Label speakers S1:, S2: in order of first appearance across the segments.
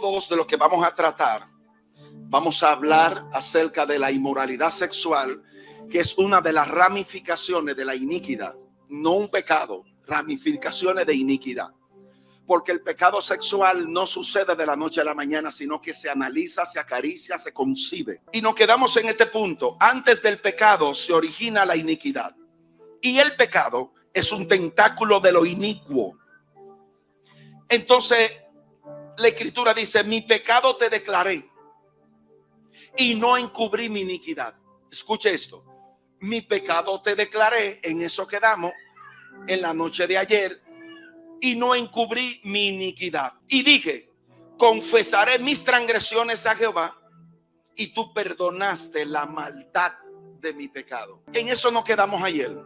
S1: 2 de lo que vamos a tratar, vamos a hablar acerca de la inmoralidad sexual, que es una de las ramificaciones de la iniquidad, no un pecado, ramificaciones de iniquidad. Porque el pecado sexual no sucede de la noche a la mañana, sino que se analiza, se acaricia, se concibe. Y nos quedamos en este punto. Antes del pecado se origina la iniquidad. Y el pecado es un tentáculo de lo inicuo. Entonces, la Escritura dice: mi pecado te declaré y no encubrí mi iniquidad. Escuche esto: mi pecado te declaré, en eso quedamos en la noche de ayer, y no encubrí mi iniquidad. Y dije: confesaré mis transgresiones a Jehová, y tú perdonaste la maldad de mi pecado. En eso nos quedamos ayer.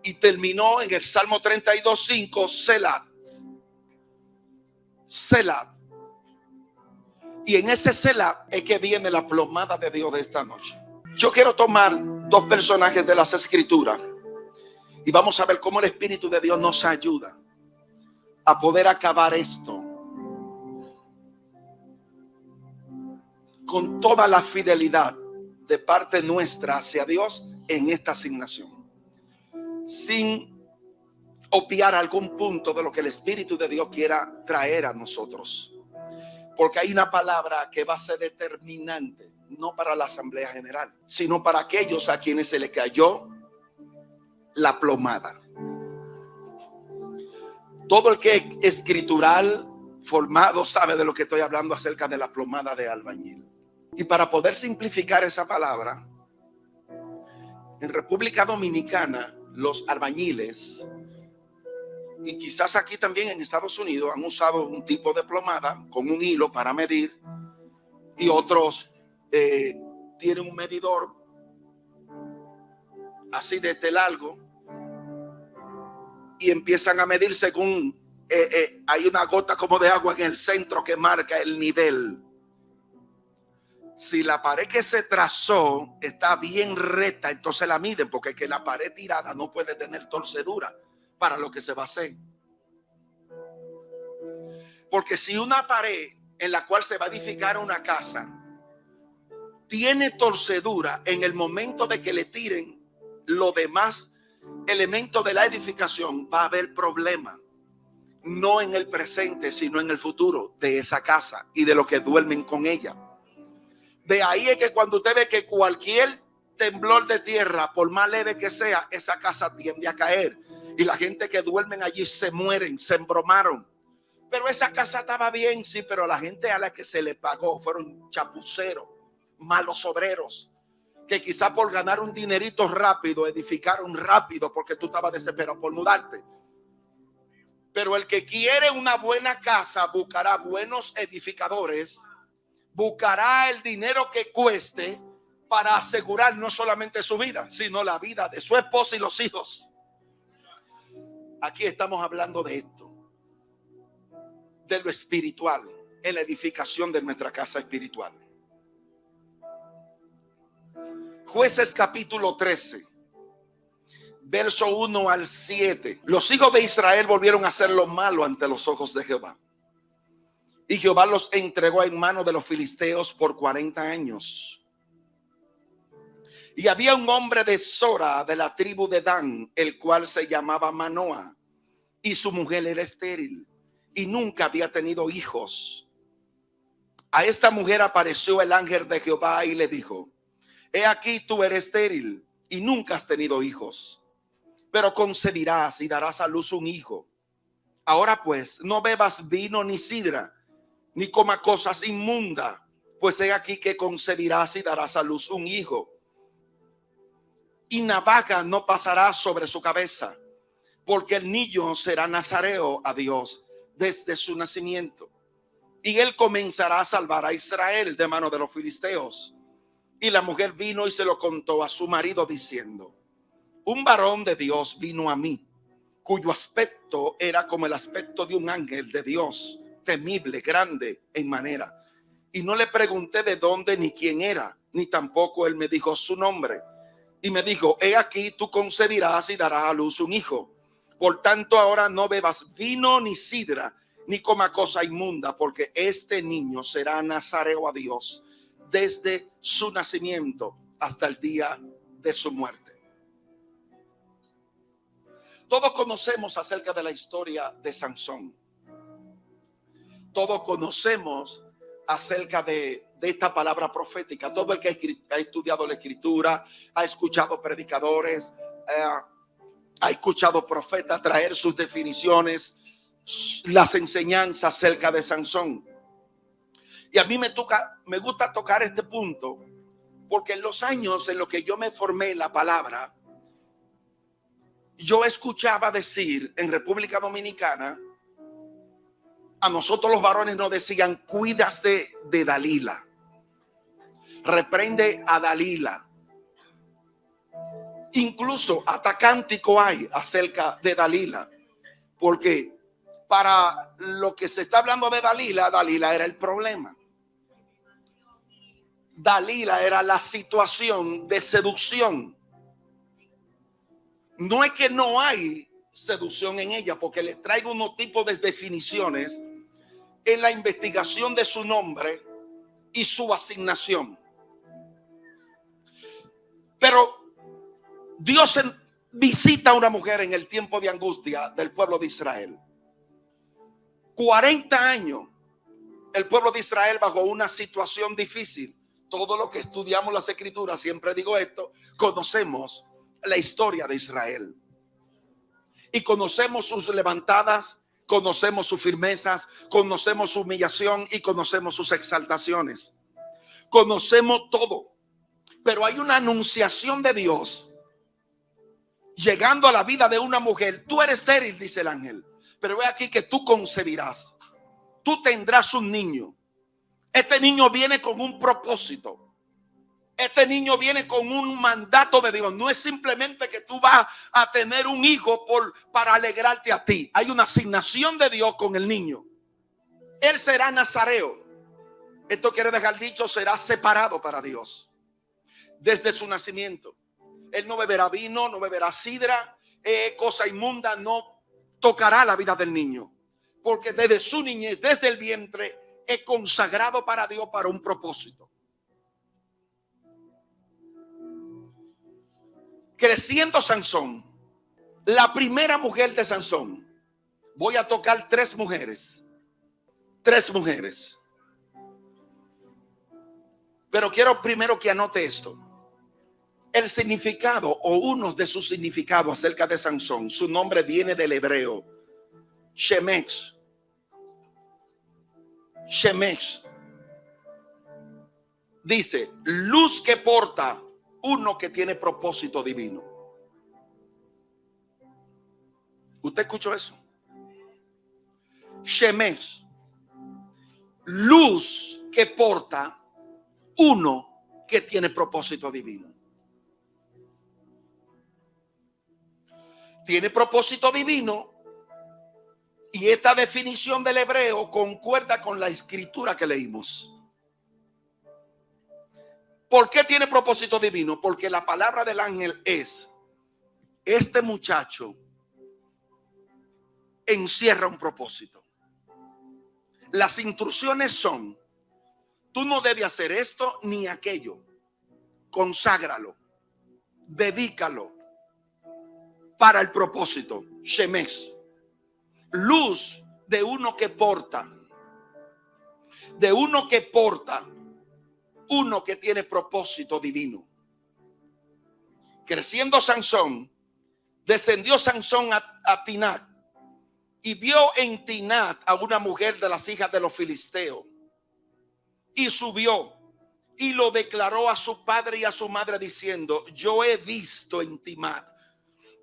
S1: Y terminó en el Salmo 32:5, Selah. Selah. Y en ese Selah es que viene la plomada de Dios de esta noche. Yo quiero tomar dos personajes de las Escrituras y vamos a ver cómo el Espíritu de Dios nos ayuda a poder acabar esto con toda la fidelidad de parte nuestra hacia Dios en esta asignación, sin obviar algún punto de lo que el Espíritu de Dios quiera traer a nosotros. Porque hay una palabra que va a ser determinante, no para la Asamblea General, sino para aquellos a quienes se le cayó la plomada. Todo el que es escritural formado sabe de lo que estoy hablando acerca de la plomada de albañil. Y para poder simplificar esa palabra, en República Dominicana los albañiles, y quizás aquí también en Estados Unidos, han usado un tipo de plomada con un hilo para medir, y otros tienen un medidor así de este largo y empiezan a medir según hay una gota como de agua en el centro que marca el nivel. Si la pared que se trazó está bien recta, entonces la miden, porque que la pared tirada no puede tener torcedura para lo que se va a hacer. Porque si una pared en la cual se va a edificar una casa tiene torcedura, en el momento de que le tiren los demás elementos de la edificación, va a haber problema. No en el presente, sino en el futuro de esa casa y de los que duermen con ella. De ahí es que cuando usted ve que cualquier temblor de tierra, por más leve que sea, esa casa tiende a caer. Y la gente que duermen allí se mueren, se embromaron. Pero esa casa estaba bien, sí, pero la gente a la que se le pagó fueron chapuceros, malos obreros, que quizá por ganar un dinerito rápido, edificaron rápido porque tú estabas desesperado por mudarte. Pero el que quiere una buena casa buscará buenos edificadores, buscará el dinero que cueste para asegurar no solamente su vida, sino la vida de su esposa y los hijos. Aquí estamos hablando de esto, de lo espiritual, en la edificación de nuestra casa espiritual. Jueces capítulo 13, verso 1 al 7. Los hijos de Israel volvieron a hacer lo malo ante los ojos de Jehová. Y Jehová los entregó en manos de los filisteos por 40 años. Y había un hombre de Sora, de la tribu de Dan, el cual se llamaba Manoah, y su mujer era estéril y nunca había tenido hijos. A esta mujer apareció el ángel de Jehová y le dijo: he aquí, tú eres estéril y nunca has tenido hijos, pero concebirás y darás a luz un hijo. Ahora pues, no bebas vino ni sidra, ni coma cosas inmundas, pues he aquí que concebirás y darás a luz un hijo. Y navaja no pasará sobre su cabeza, porque el niño será nazareo a Dios desde su nacimiento. Y él comenzará a salvar a Israel de mano de los filisteos. Y la mujer vino y se lo contó a su marido diciendo: un varón de Dios vino a mí, cuyo aspecto era como el aspecto de un ángel de Dios, temible, grande en manera. Y no le pregunté de dónde ni quién era, ni tampoco él me dijo su nombre. Y me dijo: he aquí, tú concebirás y darás a luz un hijo. Por tanto, ahora no bebas vino ni sidra, ni coma cosa inmunda, porque este niño será nazareo a Dios desde su nacimiento hasta el día de su muerte. Todos conocemos acerca de la historia de Sansón. Todos conocemos acerca de esta palabra profética. Todo el que ha estudiado la escritura, ha escuchado predicadores, ha escuchado profetas traer sus definiciones, las enseñanzas acerca de Sansón. Y a mí me gusta tocar este punto, porque en los años en los que yo me formé en la palabra, yo escuchaba decir en República Dominicana, a nosotros los varones nos decían: cuídate de Dalila, reprende a Dalila. Incluso hasta cántico hay acerca de Dalila, porque para lo que se está hablando de Dalila, Dalila era el problema. Dalila era la situación de seducción. No es que no hay seducción en ella, porque les traigo unos tipos de definiciones en la investigación de su nombre y su asignación. Pero Dios visita a una mujer en el tiempo de angustia del pueblo de Israel. 40 años el pueblo de Israel bajo una situación difícil. Todo lo que estudiamos las escrituras, siempre digo esto, conocemos la historia de Israel y conocemos sus levantadas, conocemos sus firmezas, conocemos su humillación y conocemos sus exaltaciones. Conocemos todo, pero hay una anunciación de Dios llegando a la vida de una mujer. Tú eres estéril, dice el ángel, pero ve aquí que tú concebirás, tú tendrás un niño. Este niño viene con un propósito. Este niño viene con un mandato de Dios. No es simplemente que tú vas a tener un hijo para alegrarte a ti. Hay una asignación de Dios con el niño. Él será nazareo. Esto quiere dejar dicho, será separado para Dios desde su nacimiento. Él no beberá vino, no beberá sidra, cosa inmunda no tocará la vida del niño, porque desde su niñez, desde el vientre, es consagrado para Dios para un propósito. Creciendo Sansón, la primera mujer de Sansón, voy a tocar tres mujeres, pero quiero primero que anote esto. El significado o uno de sus significados acerca de Sansón, su nombre viene del hebreo Shemesh. Shemesh dice luz que porta uno que tiene propósito divino. ¿Usted escuchó eso? Shemesh, luz que porta uno que tiene propósito divino. Tiene propósito divino, y esta definición del hebreo concuerda con la escritura que leímos. ¿Por qué tiene propósito divino? Porque la palabra del ángel es: este muchacho encierra un propósito. Las instrucciones son: tú no debes hacer esto ni aquello. Conságralo, dedícalo para el propósito. Shemesh, luz de uno que porta, uno que tiene propósito divino. Creciendo Sansón, descendió Sansón a Tinat y vio en Tinat a una mujer de las hijas de los filisteos, y subió y lo declaró a su padre y a su madre diciendo: yo he visto en Tinat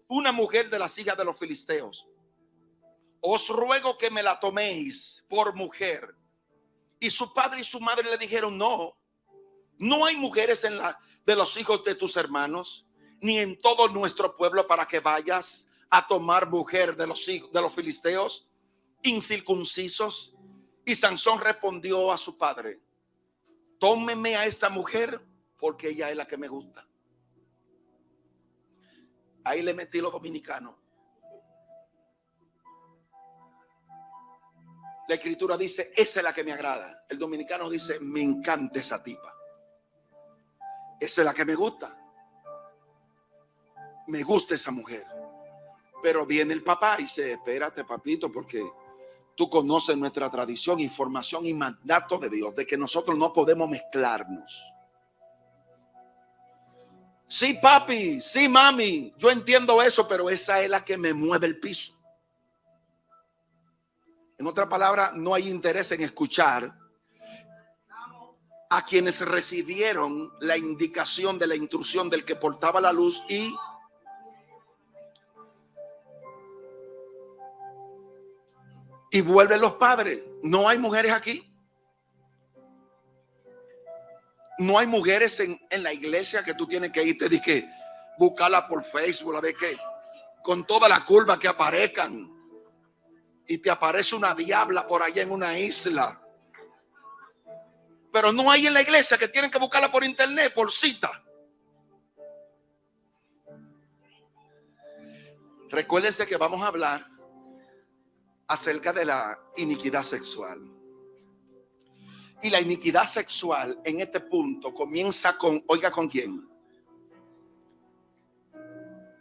S1: una mujer de las hijas de los filisteos. Os ruego que me la toméis por mujer. Y su padre y su madre le dijeron: no hay mujeres de los hijos de tus hermanos, ni en todo nuestro pueblo, para que vayas a tomar mujer de los hijos de los filisteos incircuncisos. Y Sansón respondió a su padre: tómeme a esta mujer, porque ella es la que me gusta. Ahí le metí lo dominicano. La escritura dice, esa es la que me agrada. El dominicano dice, me encanta esa tipa. Esa es la que me gusta. Me gusta esa mujer. Pero viene el papá y dice, espérate, papito, porque tú conoces nuestra tradición, información y mandato de Dios, de que nosotros no podemos mezclarnos. Sí, papi, sí, mami, yo entiendo eso, pero esa es la que me mueve el piso. En otra palabra, no hay interés en escuchar a quienes recibieron la indicación de la intrusión del que portaba la luz y vuelven los padres. No hay mujeres aquí. No hay mujeres en la iglesia que tú tienes que irte y que buscarla por Facebook, a ver que con toda la curva que aparezcan y te aparece una diabla por allá en una isla. Pero no hay en la iglesia que tienen que buscarla por internet, por cita. Recuérdense que vamos a hablar acerca de la iniquidad sexual. Y la iniquidad sexual en este punto comienza con, oiga, ¿con quién?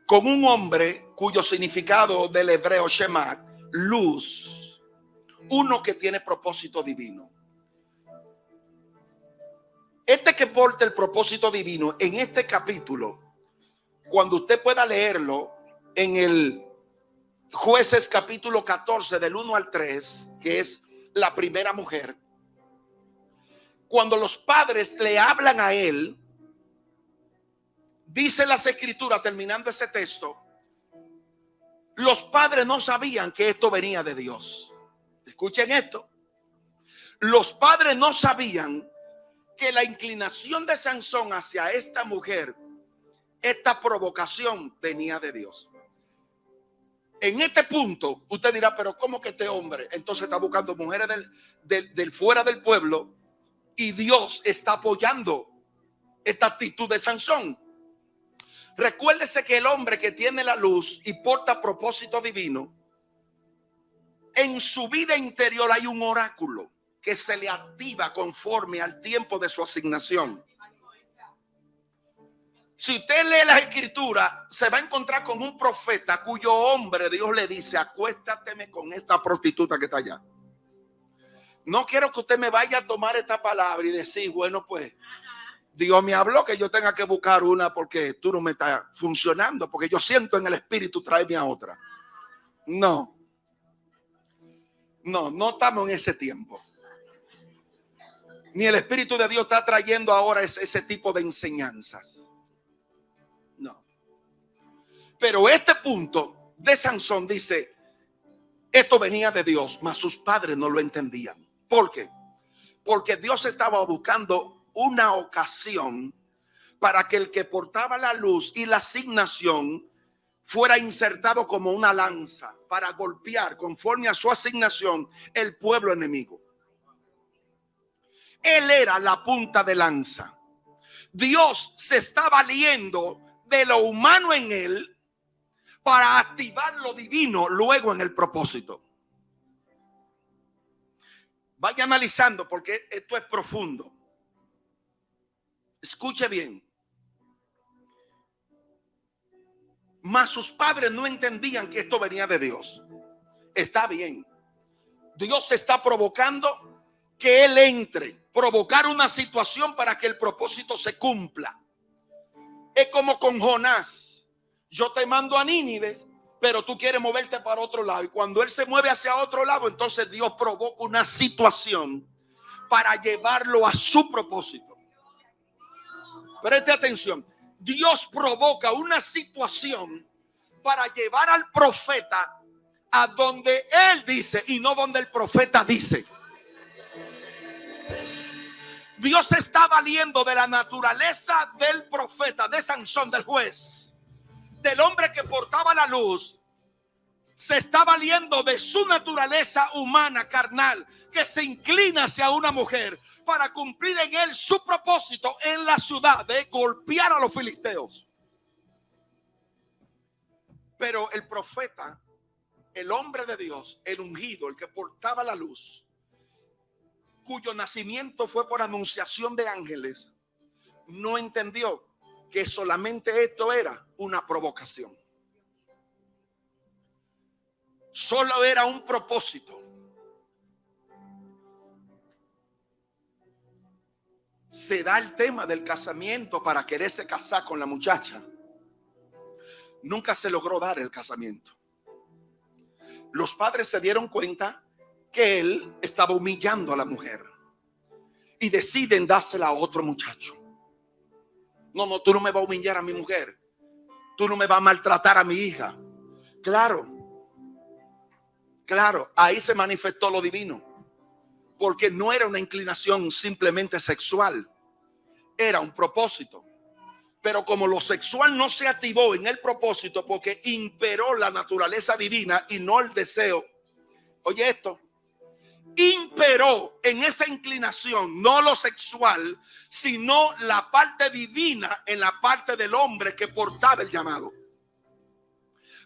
S1: Con un hombre cuyo significado del hebreo Shema, luz, uno que tiene propósito divino. Este que porta el propósito divino, en este capítulo, cuando usted pueda leerlo en el Jueces capítulo 14 del 1 al 3, que es la primera mujer, cuando los padres le hablan a él, dice las escrituras, terminando ese texto, los padres no sabían que esto venía de Dios. Escuchen esto. Los padres no sabían que la inclinación de Sansón hacia esta mujer, esta provocación, venía de Dios. En este punto, usted dirá, pero ¿cómo que este hombre entonces está buscando mujeres del fuera del pueblo y Dios está apoyando esta actitud de Sansón? Recuérdese que el hombre que tiene la luz y porta propósito divino, en su vida interior hay un oráculo que se le activa conforme al tiempo de su asignación. Si usted lee la escritura, se va a encontrar con un profeta cuyo hombre Dios le dice, acuéstateme con esta prostituta que está allá. No quiero que usted me vaya a tomar esta palabra y decir, bueno, pues Dios me habló que yo tenga que buscar una porque tú no me estás funcionando, porque yo siento en el espíritu traerme a otra. No estamos en ese tiempo. Ni el Espíritu de Dios está trayendo ahora ese tipo de enseñanzas. No. Pero este punto de Sansón dice, esto venía de Dios, mas sus padres no lo entendían. ¿Por qué? Porque Dios estaba buscando una ocasión para que el que portaba la luz y la asignación fuera insertado como una lanza para golpear conforme a su asignación el pueblo enemigo. Él era la punta de lanza. Dios se está valiendo de lo humano en él para activar lo divino luego en el propósito. Vaya analizando porque esto es profundo. Escuche bien. Mas sus padres no entendían que esto venía de Dios. Está bien. Dios está provocando que él entre, provocar una situación para que el propósito se cumpla. Es como con Jonás. Yo te mando a Nínive, pero tú quieres moverte para otro lado. Y cuando él se mueve hacia otro lado, entonces Dios provoca una situación para llevarlo a su propósito. Preste atención. Dios provoca una situación para llevar al profeta a donde él dice y no donde el profeta dice. Dios se está valiendo de la naturaleza del profeta, de Sansón, del juez, del hombre que portaba la luz. Se está valiendo de su naturaleza humana, carnal, que se inclina hacia una mujer para cumplir en él su propósito en la ciudad de golpear a los filisteos. Pero el profeta el hombre de Dios, el ungido, el que portaba la luz, cuyo nacimiento fue por anunciación de ángeles, no entendió que solamente esto era una provocación. Solo era un propósito. Se da el tema del casamiento para quererse casar con la muchacha. Nunca se logró dar el casamiento. Los padres se dieron cuenta que él estaba humillando a la mujer y deciden dársela a otro muchacho. No, tú no me vas a humillar a mi mujer. Tú no me vas a maltratar a mi hija. Claro, ahí se manifestó lo divino. Porque no era una inclinación simplemente sexual. Era un propósito. Pero como lo sexual no se activó en el propósito porque imperó la naturaleza divina y no el deseo. Oye esto. Imperó en esa inclinación no lo sexual, sino la parte divina en la parte del hombre que portaba el llamado.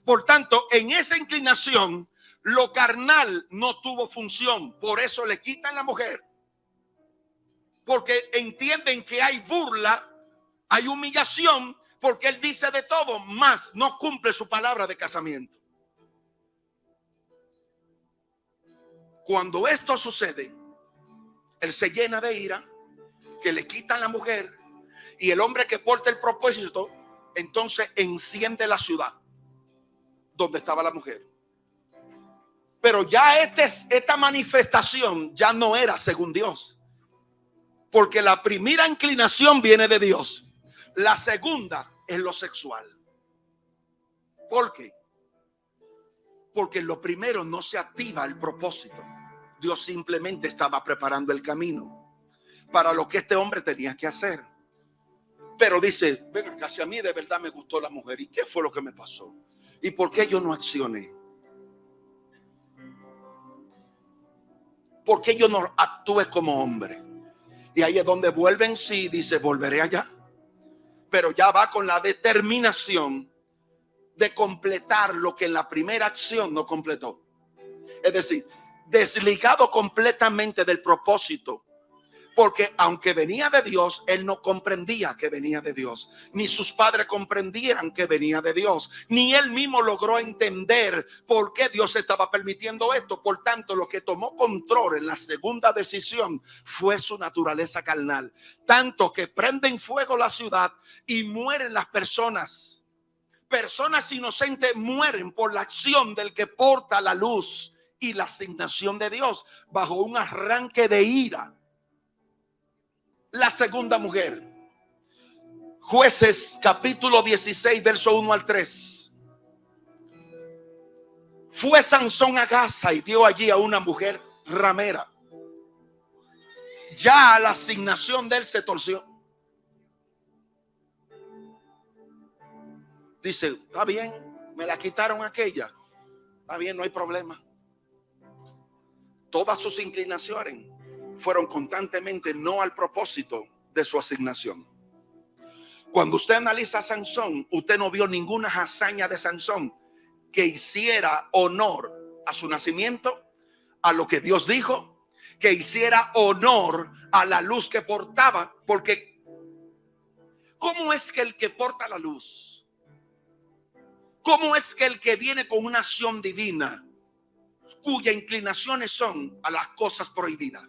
S1: Por tanto, en esa inclinación, lo carnal no tuvo función. Por eso le quitan la mujer. Porque entienden que hay burla, hay humillación, porque él dice de todo, más no cumple su palabra de casamiento. Cuando esto sucede, él se llena de ira, que le quitan la mujer, y el hombre que porta el propósito, entonces enciende la ciudad donde estaba la mujer. Pero ya esta manifestación ya no era según Dios, porque la primera inclinación viene de Dios, la segunda es lo sexual. ¿Por qué? Porque en lo primero no se activa el propósito. Dios simplemente estaba preparando el camino para lo que este hombre tenía que hacer. Pero dice, venga, casi a mí de verdad me gustó la mujer. ¿Y qué fue lo que me pasó? ¿Y por qué yo no accioné? ¿Por qué yo no actué como hombre? Y ahí es donde vuelve en sí, dice, volveré allá. Pero ya va con la determinación de completar lo que en la primera acción no completó. Es decir, desligado completamente del propósito. Porque aunque venía de Dios, él no comprendía que venía de Dios. Ni sus padres comprendieran que venía de Dios. Ni él mismo logró entender por qué Dios estaba permitiendo esto. Por tanto, lo que tomó control en la segunda decisión fue su naturaleza carnal. Tanto que prenden fuego la ciudad y mueren las personas. Personas inocentes mueren por la acción del que porta la luz y la asignación de Dios bajo un arranque de ira. La segunda mujer, Jueces capítulo 16 verso 1 al 3. Fue Sansón a Gaza y vio allí a una mujer ramera. Ya la asignación de él se torció. Dice, está bien, me la quitaron aquella. Está bien, no hay problema. Todas sus inclinaciones fueron constantemente no al propósito de su asignación. Cuando usted analiza a Sansón, usted no vio ninguna hazaña de Sansón que hiciera honor a su nacimiento, a lo que Dios dijo, que hiciera honor a la luz que portaba. Porque ¿cómo es que el que porta la luz? ¿Cómo es que el que viene con una acción divina, cuyas inclinaciones son a las cosas prohibidas?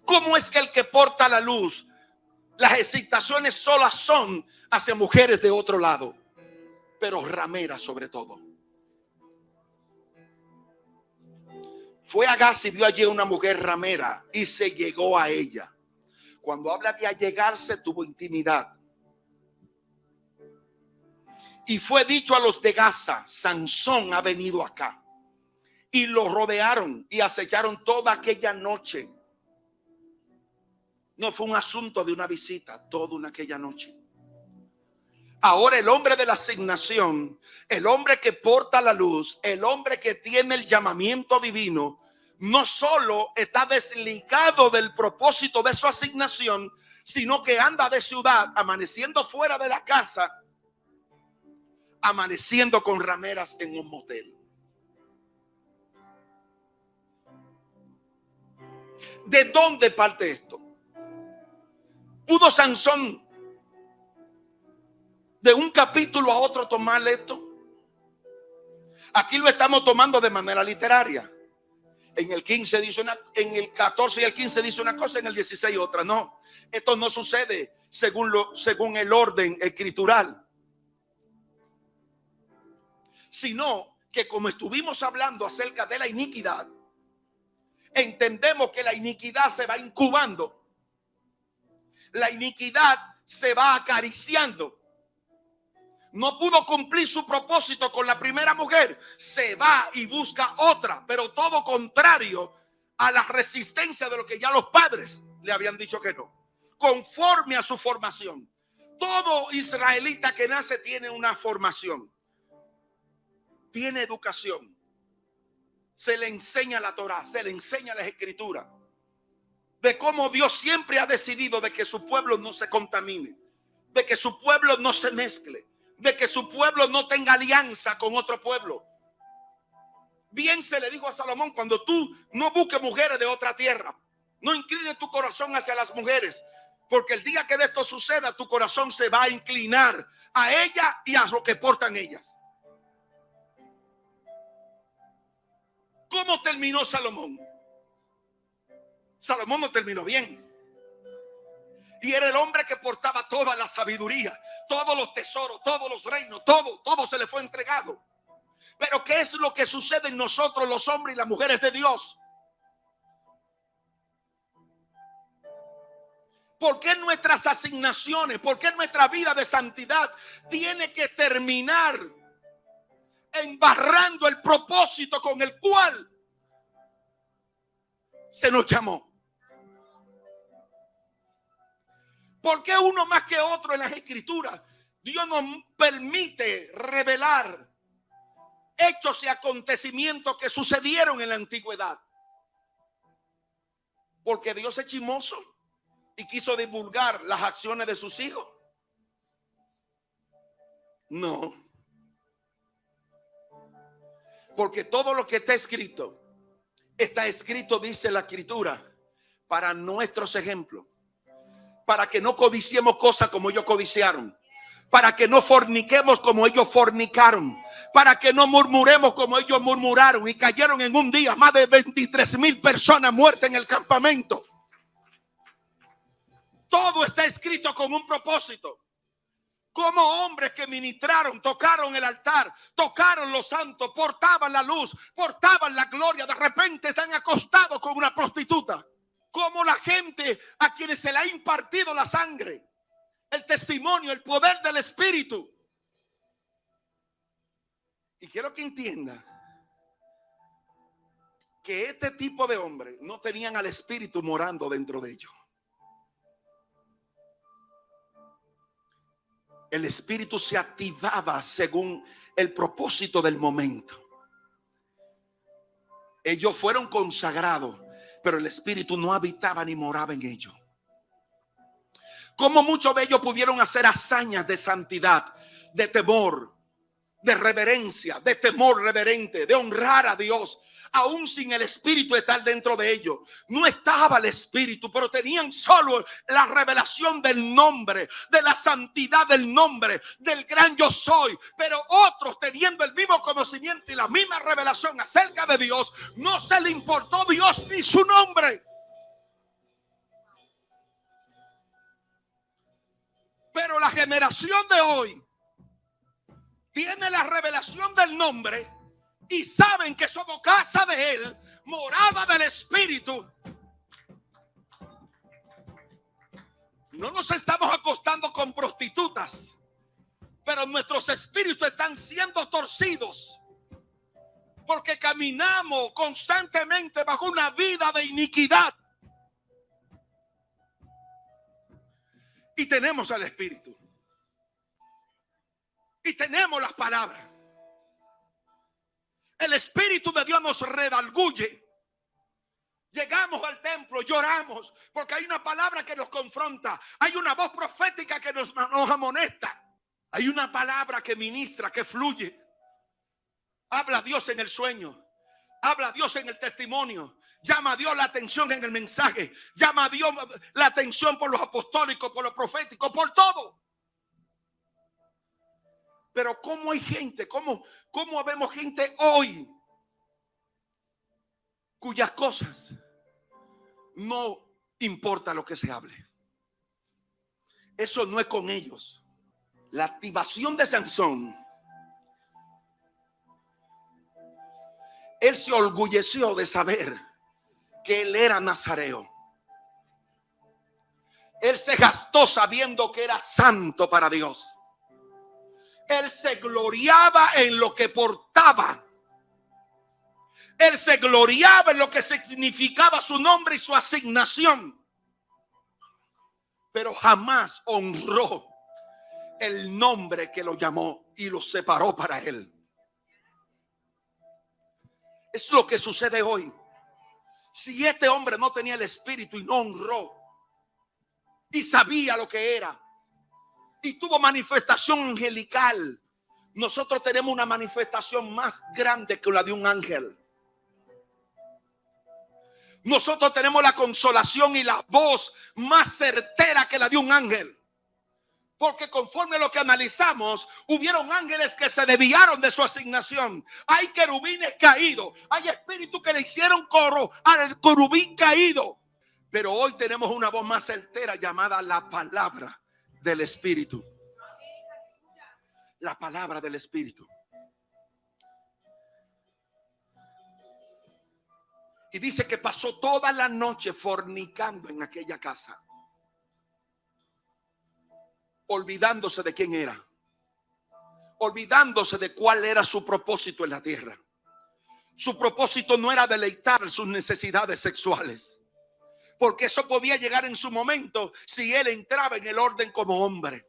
S1: ¿Cómo es que el que porta la luz, las excitaciones solas son hacia mujeres de otro lado, pero rameras sobre todo? Fue a Gaza y vio allí una mujer ramera y se llegó a ella. Cuando habla de allegarse, tuvo intimidad. Y fue dicho a los de Gaza, Sansón ha venido acá. Y lo rodearon y acecharon toda aquella noche. No fue un asunto de una visita, toda aquella noche. Ahora el hombre de la asignación, el hombre que porta la luz, el hombre que tiene el llamamiento divino, no solo está desligado del propósito de su asignación, sino que anda de ciudad, amaneciendo fuera de la casa, amaneciendo con rameras en un motel. ¿De dónde parte esto? ¿Pudo Sansón de un capítulo a otro tomar esto? Aquí lo estamos tomando de manera literaria. En el 15 dice una, en el 14 y el 15 dice una cosa, en el 16 otra. No, esto no sucede según el orden escritural, sino que como estuvimos hablando acerca de la iniquidad, entendemos que la iniquidad se va incubando, la iniquidad se va acariciando. No pudo cumplir su propósito con la primera mujer, se va y busca otra, pero todo contrario a la resistencia de lo que ya los padres le habían dicho que no, conforme a su formación. Todo israelita que nace tiene una formación, tiene educación, se le enseña la Torá, se le enseña las escrituras, de cómo Dios siempre ha decidido de que su pueblo no se contamine, de que su pueblo no se mezcle, de que su pueblo no tenga alianza con otro pueblo. Bien se le dijo a Salomón: cuando tú no busques mujeres de otra tierra, no inclines tu corazón hacia las mujeres, porque el día que de esto suceda, tu corazón se va a inclinar a ella y a lo que portan ellas. ¿Cómo terminó Salomón? Salomón no terminó bien. Y era el hombre que portaba toda la sabiduría, todos los tesoros, todos los reinos, todo se le fue entregado. Pero ¿qué es lo que sucede en nosotros, los hombres y las mujeres de Dios? ¿Por qué nuestras asignaciones, por qué nuestra vida de santidad tiene que terminar embarrando el propósito con el cual se nos llamó? ¿Por qué uno más que otro en las escrituras? Dios nos permite revelar hechos y acontecimientos que sucedieron en la antigüedad. ¿Porque Dios es chismoso y quiso divulgar las acciones de sus hijos? No. Porque todo lo que está escrito, dice la escritura, para nuestros ejemplos. Para que no codiciemos cosas como ellos codiciaron, para que no forniquemos como ellos fornicaron, para que no murmuremos como ellos murmuraron y cayeron en un día más de 23,000 personas muertas en el campamento. Todo está escrito con un propósito. Como hombres que ministraron, tocaron el altar, tocaron los santos, portaban la luz, portaban la gloria, de repente están acostados con una prostituta. Como la gente a quienes se le ha impartido la sangre, el testimonio, el poder del Espíritu. Y quiero que entienda que este tipo de hombres no tenían al Espíritu morando dentro de ellos. El Espíritu se activaba según el propósito del momento. Ellos fueron consagrados, pero el Espíritu no habitaba ni moraba en ellos. Como muchos de ellos pudieron hacer hazañas de santidad, de temor, de reverencia, de temor reverente, de honrar a Dios, aún sin el Espíritu estar dentro de ellos. No estaba el Espíritu, pero tenían solo la revelación del nombre, de la santidad del nombre, del gran yo soy. Pero otros, teniendo el mismo conocimiento y la misma revelación acerca de Dios, no se le importó Dios ni su nombre. Pero la generación de hoy tiene la revelación del nombre y saben que somos casa de Él, morada del Espíritu. No nos estamos acostando con prostitutas, pero nuestros espíritus están siendo torcidos porque caminamos constantemente bajo una vida de iniquidad. Y tenemos al Espíritu. Y tenemos las palabras. El Espíritu de Dios nos redarguye. Llegamos al templo, lloramos, porque hay una palabra que nos confronta. Hay una voz profética que nos amonesta. Hay una palabra que ministra, que fluye. Habla a Dios en el sueño. Habla a Dios en el testimonio. Llama a Dios la atención en el mensaje. Llama a Dios la atención por los apostólicos, por los proféticos, por todo. Pero ¿cómo hay gente? ¿Cómo vemos gente hoy cuyas cosas no importa lo que se hable? Eso no es con ellos. La activación de Sansón, él se orgulleció de saber que él era nazareo. Él se gastó sabiendo que era santo para Dios. Él se gloriaba en lo que portaba. Él se gloriaba en lo que significaba su nombre y su asignación. Pero jamás honró el nombre que lo llamó y lo separó para él. Es lo que sucede hoy. Si este hombre no tenía el espíritu y no honró y sabía lo que era y tuvo manifestación angelical, nosotros tenemos una manifestación más grande que la de un ángel. Nosotros tenemos la consolación y la voz más certera que la de un ángel. Porque conforme a lo que analizamos, hubieron ángeles que se desviaron de su asignación. Hay querubines caídos. Hay espíritus que le hicieron coro al querubín caído. Pero hoy tenemos una voz más certera llamada la palabra del Espíritu. La palabra del Espíritu. Y dice que pasó toda la noche fornicando en aquella casa, olvidándose de quién era, olvidándose de cuál era su propósito en la tierra. Su propósito no era deleitar sus necesidades sexuales, porque eso podía llegar en su momento si él entraba en el orden como hombre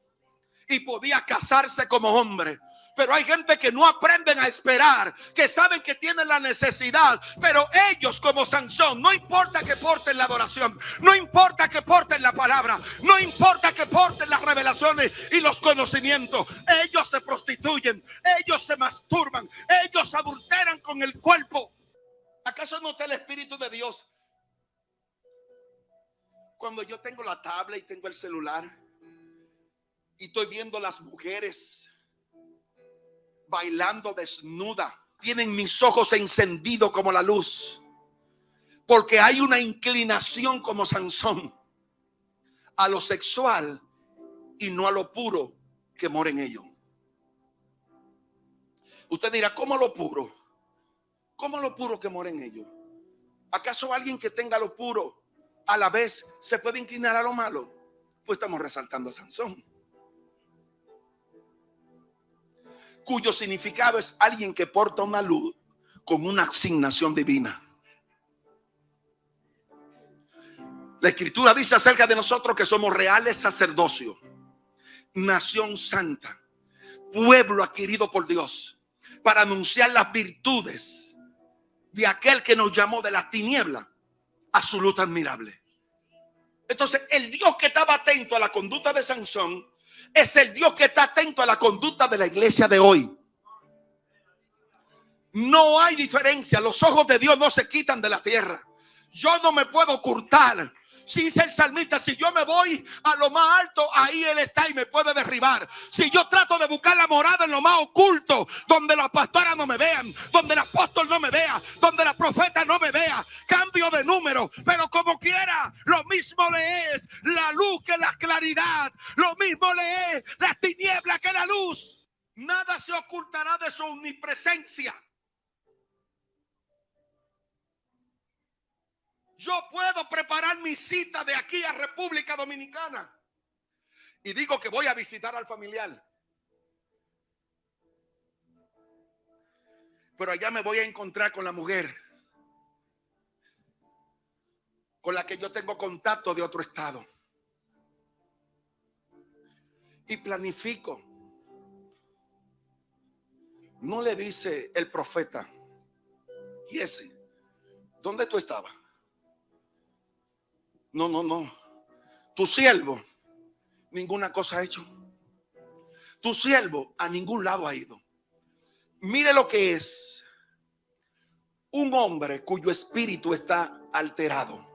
S1: y podía casarse como hombre. Pero hay gente que no aprenden a esperar, que saben que tienen la necesidad, pero ellos como Sansón, no importa que porten la adoración, no importa que porten la palabra, no importa que porten las revelaciones y los conocimientos, ellos se prostituyen, ellos se masturban, ellos adulteran con el cuerpo. ¿Acaso no está el Espíritu de Dios? Cuando yo tengo la tablet y tengo el celular y estoy viendo las mujeres bailando desnuda, tienen mis ojos encendidos como la luz, porque hay una inclinación como Sansón a lo sexual y no a lo puro que mora en ellos. Usted dirá, ¿cómo lo puro? ¿Cómo lo puro que mora en ellos? ¿Acaso alguien que tenga lo puro a la vez se puede inclinar a lo malo? Pues estamos resaltando a Sansón, cuyo significado es alguien que porta una luz con una asignación divina. La Escritura dice acerca de nosotros que somos reales sacerdocios, nación santa, pueblo adquirido por Dios, para anunciar las virtudes de aquel que nos llamó de las tinieblas a su luz admirable. Entonces, el Dios que estaba atento a la conducta de Sansón es el Dios que está atento a la conducta de la iglesia de hoy. No hay diferencia. Los ojos de Dios no se quitan de la tierra. Yo no me puedo ocultar. Si dice el salmista, si yo me voy a lo más alto, ahí Él está y me puede derribar. Si yo trato de buscar la morada en lo más oculto, donde las pastoras no me vean, donde el apóstol no me vea, donde la profeta no me vea, cambio de número, pero como quiera, lo mismo le es la luz que la claridad, lo mismo le es las tinieblas que la luz. Nada se ocultará de su omnipresencia. Yo puedo preparar mi cita de aquí a República Dominicana y digo que voy a visitar al familiar, pero allá me voy a encontrar con la mujer con la que yo tengo contacto de otro estado y planifico. No le dice el profeta, ¿y ese? ¿Dónde tú estabas? No. Tu siervo ninguna cosa ha hecho. tu siervo a ningún lado ha ido. Mire lo que es un hombre cuyo espíritu está alterado.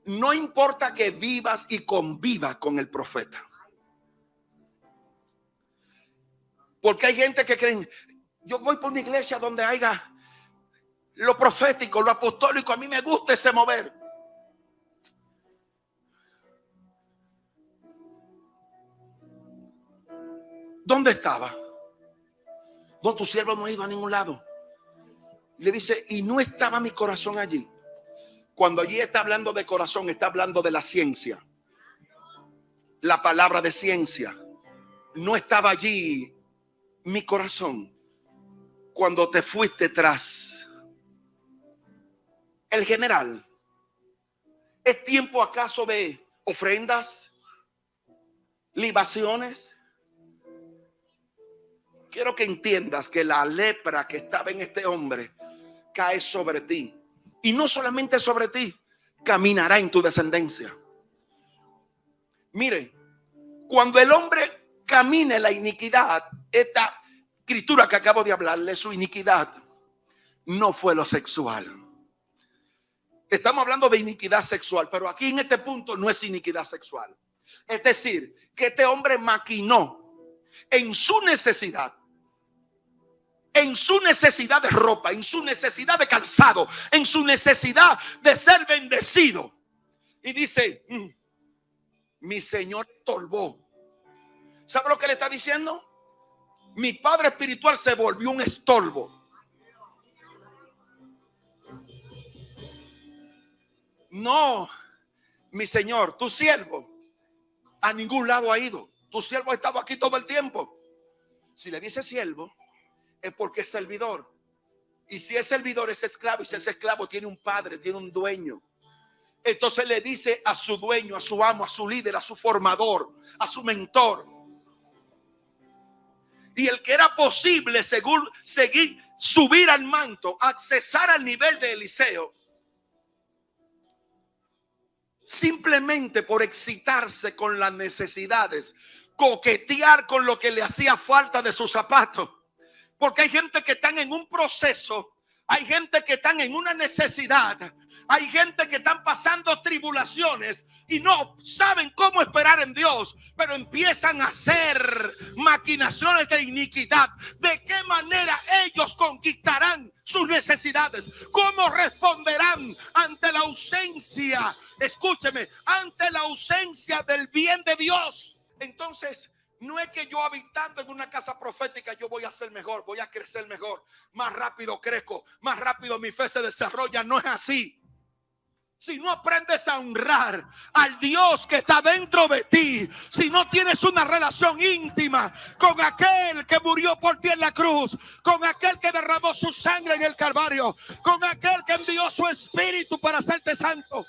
S1: No importa que vivas y convivas con el profeta. Porque hay gente que creen, yo voy por una iglesia donde haya lo profético, lo apostólico, a mí me gusta ese mover. ¿Dónde estaba? No, tu siervo no ha ido a ningún lado. Le dice, y no estaba mi corazón allí. Cuando allí está hablando de corazón, está hablando de la ciencia. La palabra de ciencia. No estaba allí mi corazón cuando te fuiste tras el general. ¿Es tiempo acaso de ofrendas, libaciones? Quiero que entiendas que la lepra que estaba en este hombre cae sobre ti. Y no solamente sobre ti, caminará en tu descendencia. Mire, cuando el hombre camine la iniquidad, esta escritura que acabo de hablarle, su iniquidad no fue lo sexual. Estamos hablando de iniquidad sexual, pero aquí en este punto no es iniquidad sexual. Es decir, que este hombre maquinó en su necesidad de ropa, en su necesidad de calzado, en su necesidad de ser bendecido. Y dice, mi Señor estorbó. ¿Sabe lo que le está diciendo? Mi padre espiritual se volvió un estorbo. No, mi Señor, tu siervo a ningún lado ha ido. Tu siervo ha estado aquí todo el tiempo. Si le dice siervo, es porque es servidor. Y si es servidor, es esclavo. Y si es esclavo, tiene un padre, tiene un dueño. Entonces le dice a su dueño, a su amo, a su líder, a su formador, a su mentor. Y el que era posible subir al manto, accesar al nivel de Eliseo, simplemente por excitarse con las necesidades, coquetear con lo que le hacía falta de sus zapatos. Porque hay gente que están en un proceso, hay gente que están en una necesidad, hay gente que están pasando tribulaciones y no saben cómo esperar en Dios, pero empiezan a hacer maquinaciones de iniquidad. ¿De qué manera ellos conquistarán sus necesidades? ¿Cómo responderán ante la ausencia? Escúcheme, ante la ausencia del bien de Dios. Entonces, no es que yo habitando en una casa profética yo voy a ser mejor, voy a crecer mejor, más rápido crezco, más rápido mi fe se desarrolla. No es así. Si no aprendes a honrar al Dios que está dentro de ti, si no tienes una relación íntima con aquel que murió por ti en la cruz, con aquel que derramó su sangre en el Calvario, con aquel que envió su espíritu para hacerte santo,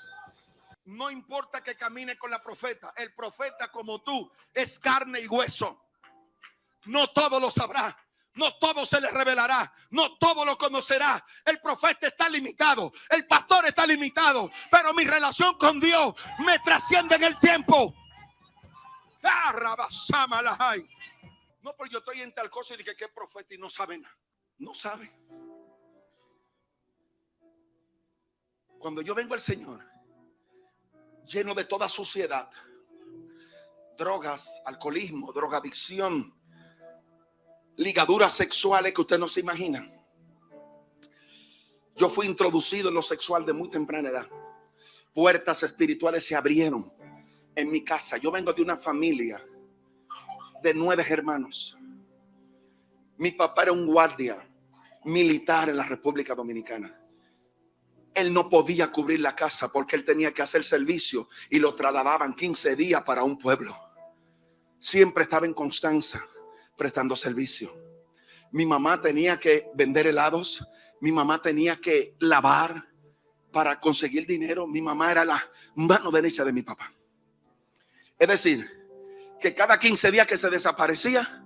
S1: no importa que camine con la profeta. El profeta, como tú, es carne y hueso. No todo lo sabrá, no todo se le revelará, no todo lo conocerá. El profeta está limitado, el pastor está limitado, pero mi relación con Dios me trasciende en el tiempo. No, pero yo estoy en tal cosa y dije que es profeta y no sabe nada. No sabe. Cuando yo vengo al Señor lleno de toda suciedad, drogas, alcoholismo, drogadicción, ligaduras sexuales que usted no se imagina. Yo fui introducido en lo sexual de muy temprana edad. Puertas espirituales se abrieron en mi casa. Yo vengo de una familia de 9 hermanos. Mi papá era un guardia militar en la República Dominicana. Él no podía cubrir la casa porque él tenía que hacer servicio y lo trasladaban 15 días para un pueblo. Siempre estaba en Constanza prestando servicio. Mi mamá tenía que vender helados. Mi mamá tenía que lavar para conseguir dinero. Mi mamá era la mano derecha de mi papá. Es decir, que cada 15 días que se desaparecía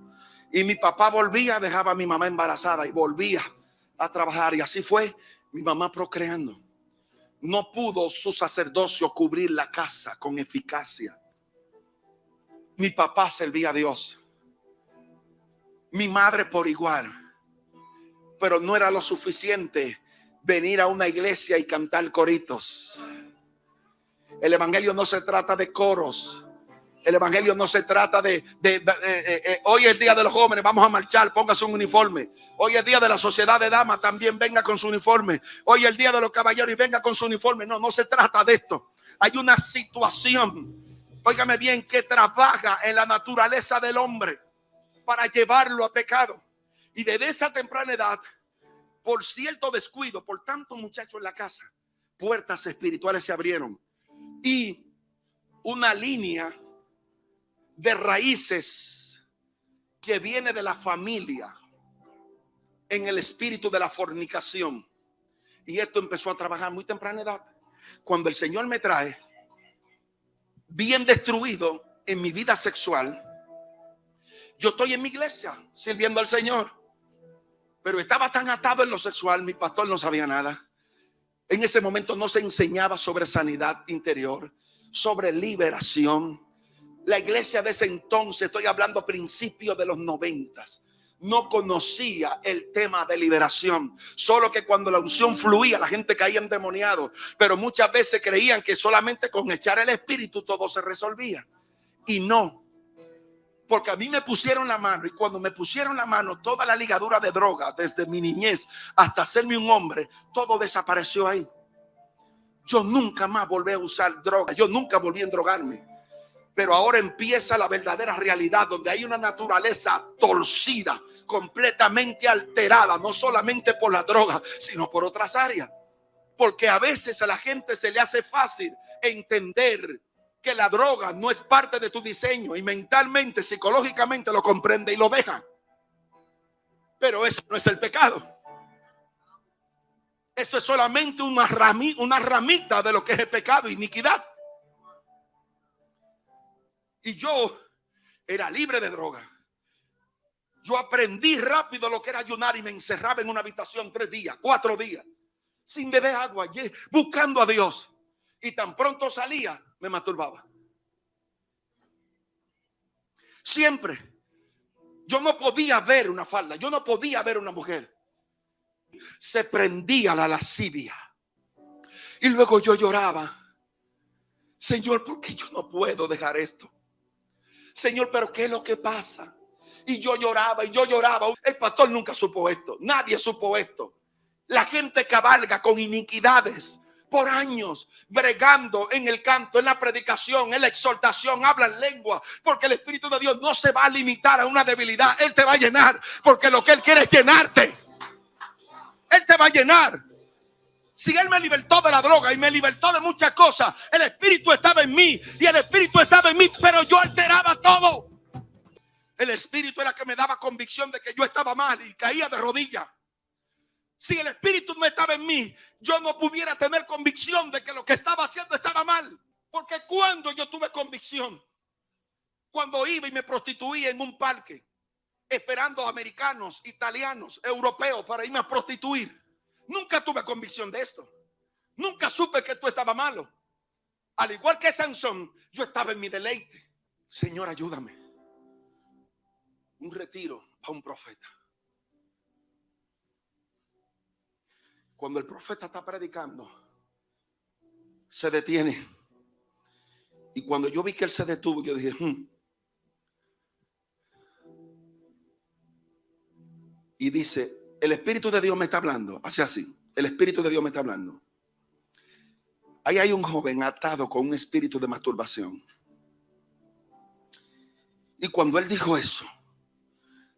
S1: y mi papá volvía, dejaba a mi mamá embarazada y volvía a trabajar. Y así fue mi mamá procreando. No pudo su sacerdocio cubrir la casa con eficacia. Mi papá servía a Dios. Mi madre por igual. Pero no era lo suficiente venir a una iglesia y cantar coritos. El evangelio no se trata de coros. El evangelio no se trata de hoy es el día de los jóvenes, vamos a marchar, póngase un uniforme. Hoy es el día de la sociedad de damas, también venga con su uniforme. Hoy es el día de los caballeros y venga con su uniforme. No, no se trata de esto. Hay una situación, óigame bien, que trabaja en la naturaleza del hombre para llevarlo a pecado. Y desde esa temprana edad, por cierto descuido, por tanto muchachos en la casa, puertas espirituales se abrieron. Y una línea de raíces que viene de la familia en el espíritu de la fornicación. Y esto empezó a trabajar muy temprana edad. Cuando el Señor me trae bien destruido en mi vida sexual, yo estoy en mi iglesia sirviendo al Señor, pero estaba tan atado en lo sexual, mi pastor no sabía nada. En ese momento no se enseñaba sobre sanidad interior, sobre liberación. La iglesia de ese entonces, estoy hablando principios de los 90, no conocía el tema de liberación. Solo que cuando la unción fluía, la gente caía endemoniado. Pero muchas veces creían que solamente con echar el espíritu todo se resolvía. Y no. Porque a mí me pusieron la mano, y cuando me pusieron la mano, toda la ligadura de droga, desde mi niñez hasta hacerme un hombre, todo desapareció ahí. Yo nunca más volví a usar droga, yo nunca volví a endrogarme. Pero ahora empieza la verdadera realidad, donde hay una naturaleza torcida, completamente alterada, no solamente por la droga, sino por otras áreas. Porque a veces a la gente se le hace fácil entender que la droga no es parte de tu diseño, y mentalmente, psicológicamente lo comprende y lo deja. Pero eso no es el pecado. Eso es solamente una ramita de lo que es el pecado, iniquidad. Y yo era libre de droga. Yo aprendí rápido lo que era ayunar y me encerraba en una habitación 3 días, 4 días, sin beber agua, buscando a Dios. Y tan pronto salía, me masturbaba. Siempre. Yo no podía ver una falda, yo no podía ver una mujer. Se prendía la lascivia. Y luego yo lloraba. Señor, ¿por qué yo no puedo dejar esto? Señor, ¿pero qué es lo que pasa? Y yo lloraba y yo lloraba. El pastor nunca supo esto. Nadie supo esto. La gente cabalga con iniquidades por años, bregando en el canto, en la predicación, en la exhortación, hablan lengua, porque el Espíritu de Dios no se va a limitar a una debilidad. Él te va a llenar, porque lo que Él quiere es llenarte. Él te va a llenar. Si Él me libertó de la droga y me libertó de muchas cosas, el Espíritu estaba en mí y el Espíritu estaba en mí, pero yo alteraba todo. El Espíritu era que me daba convicción de que yo estaba mal y caía de rodillas. Si el Espíritu no estaba en mí, yo no pudiera tener convicción de que lo que estaba haciendo estaba mal. Porque cuando yo tuve convicción, cuando iba y me prostituía en un parque, esperando a americanos, italianos, europeos para irme a prostituir, nunca tuve convicción de esto. Nunca supe que esto estaba malo. Al igual que Sansón, yo estaba en mi deleite. Señor, ayúdame. Un retiro a un profeta. Cuando el profeta está predicando, se detiene. Y cuando yo vi que él se detuvo, yo dije, Y dice, el Espíritu de Dios me está hablando. Hace así, el Espíritu de Dios me está hablando. Ahí hay un joven atado con un espíritu de masturbación. Y cuando él dijo eso,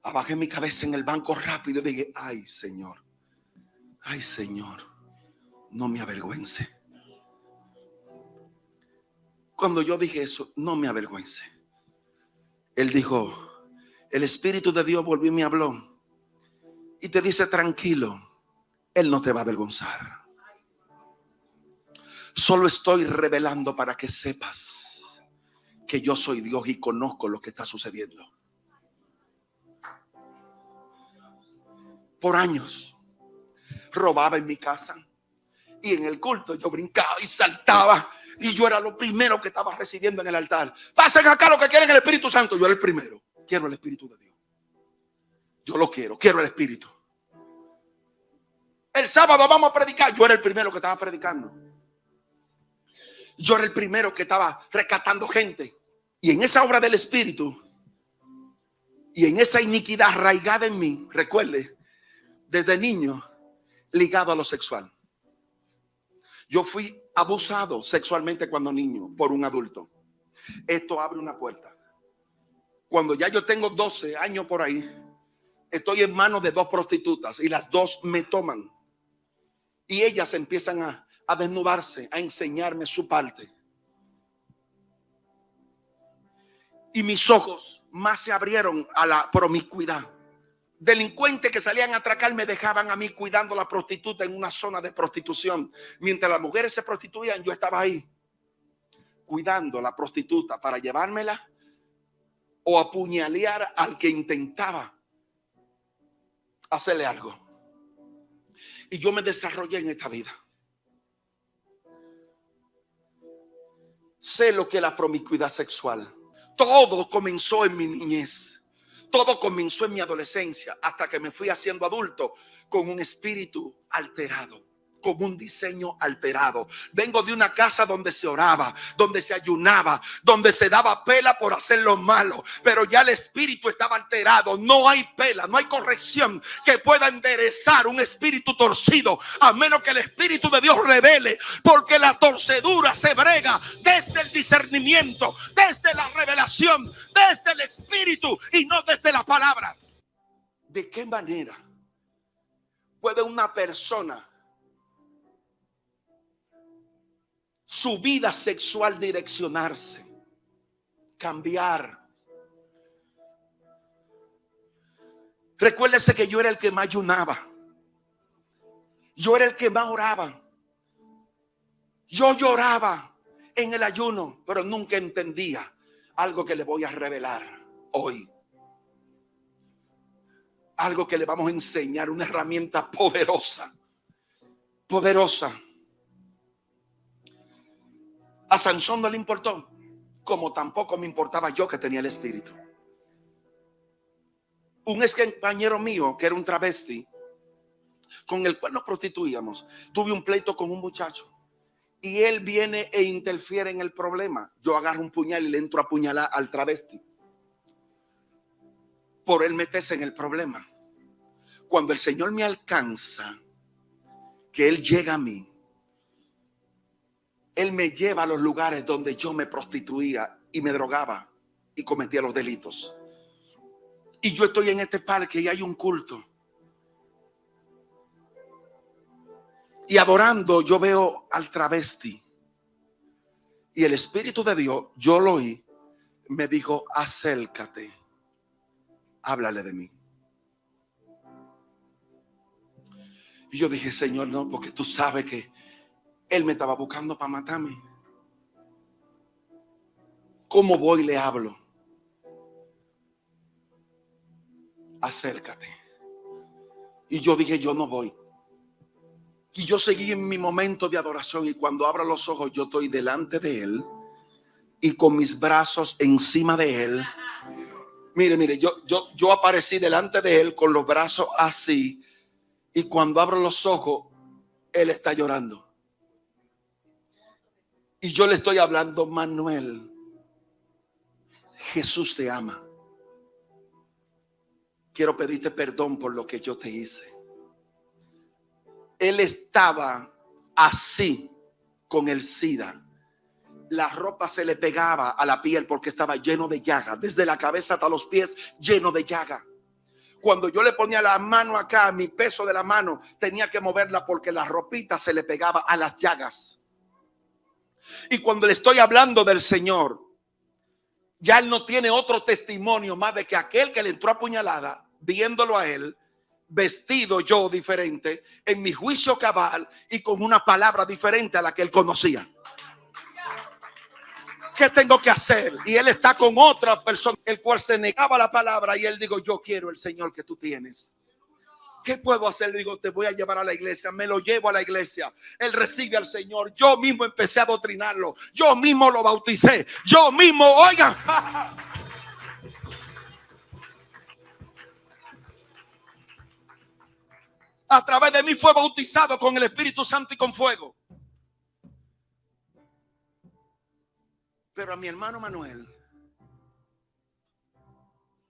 S1: abajé mi cabeza en el banco rápido y dije, ay Señor, no me avergüence. Cuando yo dije eso, no me avergüence. Él dijo, el Espíritu de Dios volvió y me habló. Y te dice, tranquilo, Él no te va a avergonzar. Solo estoy revelando para que sepas que yo soy Dios y conozco lo que está sucediendo. Por años robaba en mi casa y en el culto yo brincaba y saltaba y yo era lo primero que estaba recibiendo en el altar. Pasen acá lo que quieren el Espíritu Santo. Yo era el primero. Quiero el Espíritu de Dios. Yo lo quiero el Espíritu. El sábado vamos a predicar. Yo era el primero que estaba predicando. Yo era el primero que estaba rescatando gente. Y en esa obra del Espíritu y en esa iniquidad arraigada en mí, recuerde, desde niño, ligado a lo sexual. Yo fui abusado sexualmente cuando niño por un adulto. Esto abre una puerta. Cuando ya yo tengo 12 años por ahí, estoy en manos de 2 prostitutas y las 2 me toman. Y ellas empiezan a desnudarse, a enseñarme su parte. Y mis ojos más se abrieron a la promiscuidad. Delincuentes que salían a atracar me dejaban a mí cuidando a la prostituta en una zona de prostitución. Mientras las mujeres se prostituían, yo estaba ahí cuidando a la prostituta para llevármela o apuñalear al que intentaba hacerle algo. Y yo me desarrollé en esta vida. Sé lo que es la promiscuidad sexual. Todo comenzó en mi niñez. Todo comenzó en mi adolescencia hasta que me fui haciendo adulto con un espíritu alterado, con un diseño alterado. Vengo de una casa donde se oraba, donde se ayunaba, donde se daba pela por hacer lo malo, pero ya el espíritu estaba alterado. No hay pela, no hay corrección que pueda enderezar un espíritu torcido, a menos que el Espíritu de Dios revele, porque la torcedura se brega desde el discernimiento, desde la revelación, desde el espíritu y no desde la palabra. ¿De qué manera puede una persona, su vida sexual, direccionarse, cambiar? Recuérdese que yo era el que más ayunaba. Yo era el que más oraba. Yo lloraba en el ayuno, pero nunca entendía algo que le voy a revelar hoy. Algo que le vamos a enseñar, una herramienta poderosa. Poderosa. A Sansón no le importó, como tampoco me importaba yo que tenía el espíritu. Un ex compañero mío que era un travesti, con el cual nos prostituíamos, tuve un pleito con un muchacho y él viene e interfiere en el problema. Yo agarro un puñal y le entro a apuñalar al travesti por él meterse en el problema. Cuando el Señor me alcanza, que él llega a mí, él me lleva a los lugares donde yo me prostituía y me drogaba y cometía los delitos. Y yo estoy en este parque y hay un culto. Y adorando yo veo al travesti. Y el Espíritu de Dios, yo lo oí, me dijo: acércate, háblale de mí. Y yo dije: Señor, no, porque tú sabes que él me estaba buscando para matarme. ¿Cómo voy y le hablo? Acércate. Y yo dije: yo no voy. Y yo seguí en mi momento de adoración. Y cuando abro los ojos, yo estoy delante de él y con mis brazos encima de él. Mire, yo aparecí delante de él con los brazos así. Y cuando abro los ojos, él está llorando. Y yo le estoy hablando: Manuel, Jesús te ama. Quiero pedirte perdón por lo que yo te hice. Él estaba así con el SIDA. La ropa se le pegaba a la piel porque estaba lleno de llaga. Desde la cabeza hasta los pies, lleno de llaga. Cuando yo le ponía la mano acá, mi peso de la mano, tenía que moverla porque la ropita se le pegaba a las llagas. Y cuando le estoy hablando del Señor, ya él no tiene otro testimonio más de que aquel que le entró a puñalada, viéndolo a él, vestido yo diferente, en mi juicio cabal y con una palabra diferente a la que él conocía. ¿Qué tengo que hacer? Y él está con otra persona, el cual se negaba la palabra, y él dijo: yo quiero el Señor que tú tienes. ¿Qué puedo hacer? Le digo: te voy a llevar a la iglesia. Me lo llevo a la iglesia. Él recibe al Señor. Yo mismo empecé a adoctrinarlo. Yo mismo lo bauticé. Yo mismo, oigan. a través de mí fue bautizado con el Espíritu Santo y con fuego. Pero a mi hermano Manuel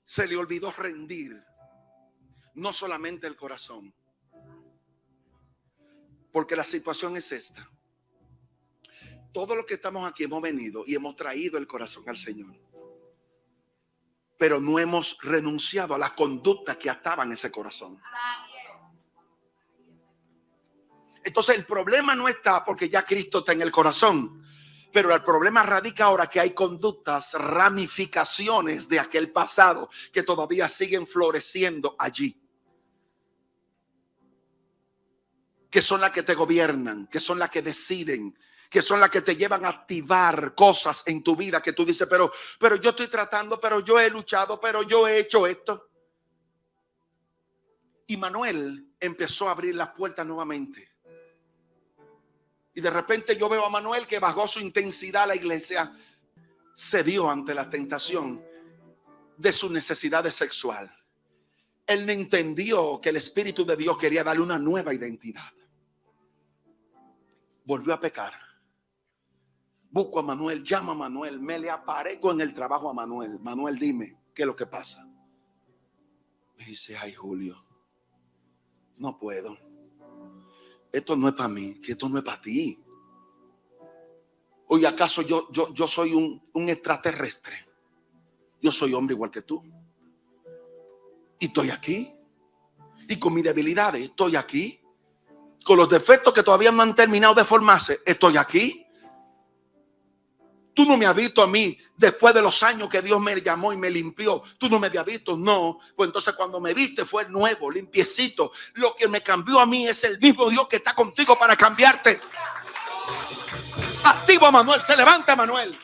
S1: se le olvidó rendir no solamente el corazón, porque la situación es esta. Todos los que estamos aquí hemos venido y hemos traído el corazón al Señor, pero no hemos renunciado a las conductas que ataban ese corazón. Entonces el problema no está porque ya Cristo está en el corazón, pero el problema radica ahora que hay conductas, ramificaciones de aquel pasado que todavía siguen floreciendo allí, que son las que te gobiernan, que son las que deciden, que son las que te llevan a activar cosas en tu vida que tú dices, pero yo estoy tratando, pero yo he luchado, pero yo he hecho esto. Y Manuel empezó a abrir las puertas nuevamente. Y de repente yo veo a Manuel que bajó su intensidad a la iglesia, cedió ante la tentación de su necesidad sexual. Él no entendió que el Espíritu de Dios quería darle una nueva identidad. Volvió a pecar. Busco a Manuel, llamo a Manuel, me le aparezco en el trabajo a Manuel. Manuel, dime, ¿qué es lo que pasa? Me dice, ay, Julio, no puedo. Esto no es para mí, que esto no es para ti. Oye, ¿acaso yo soy un extraterrestre? Yo soy hombre igual que tú. Y estoy aquí. Y con mis debilidades estoy aquí. Con los defectos que todavía no han terminado de formarse, estoy aquí. Tú no me has visto a mí después de los años que Dios me llamó y me limpió. Tú no me habías visto, no. Pues entonces cuando me viste fue nuevo, limpiecito. Lo que me cambió a mí es el mismo Dios que está contigo para cambiarte. Activo a Manuel, se levanta Manuel.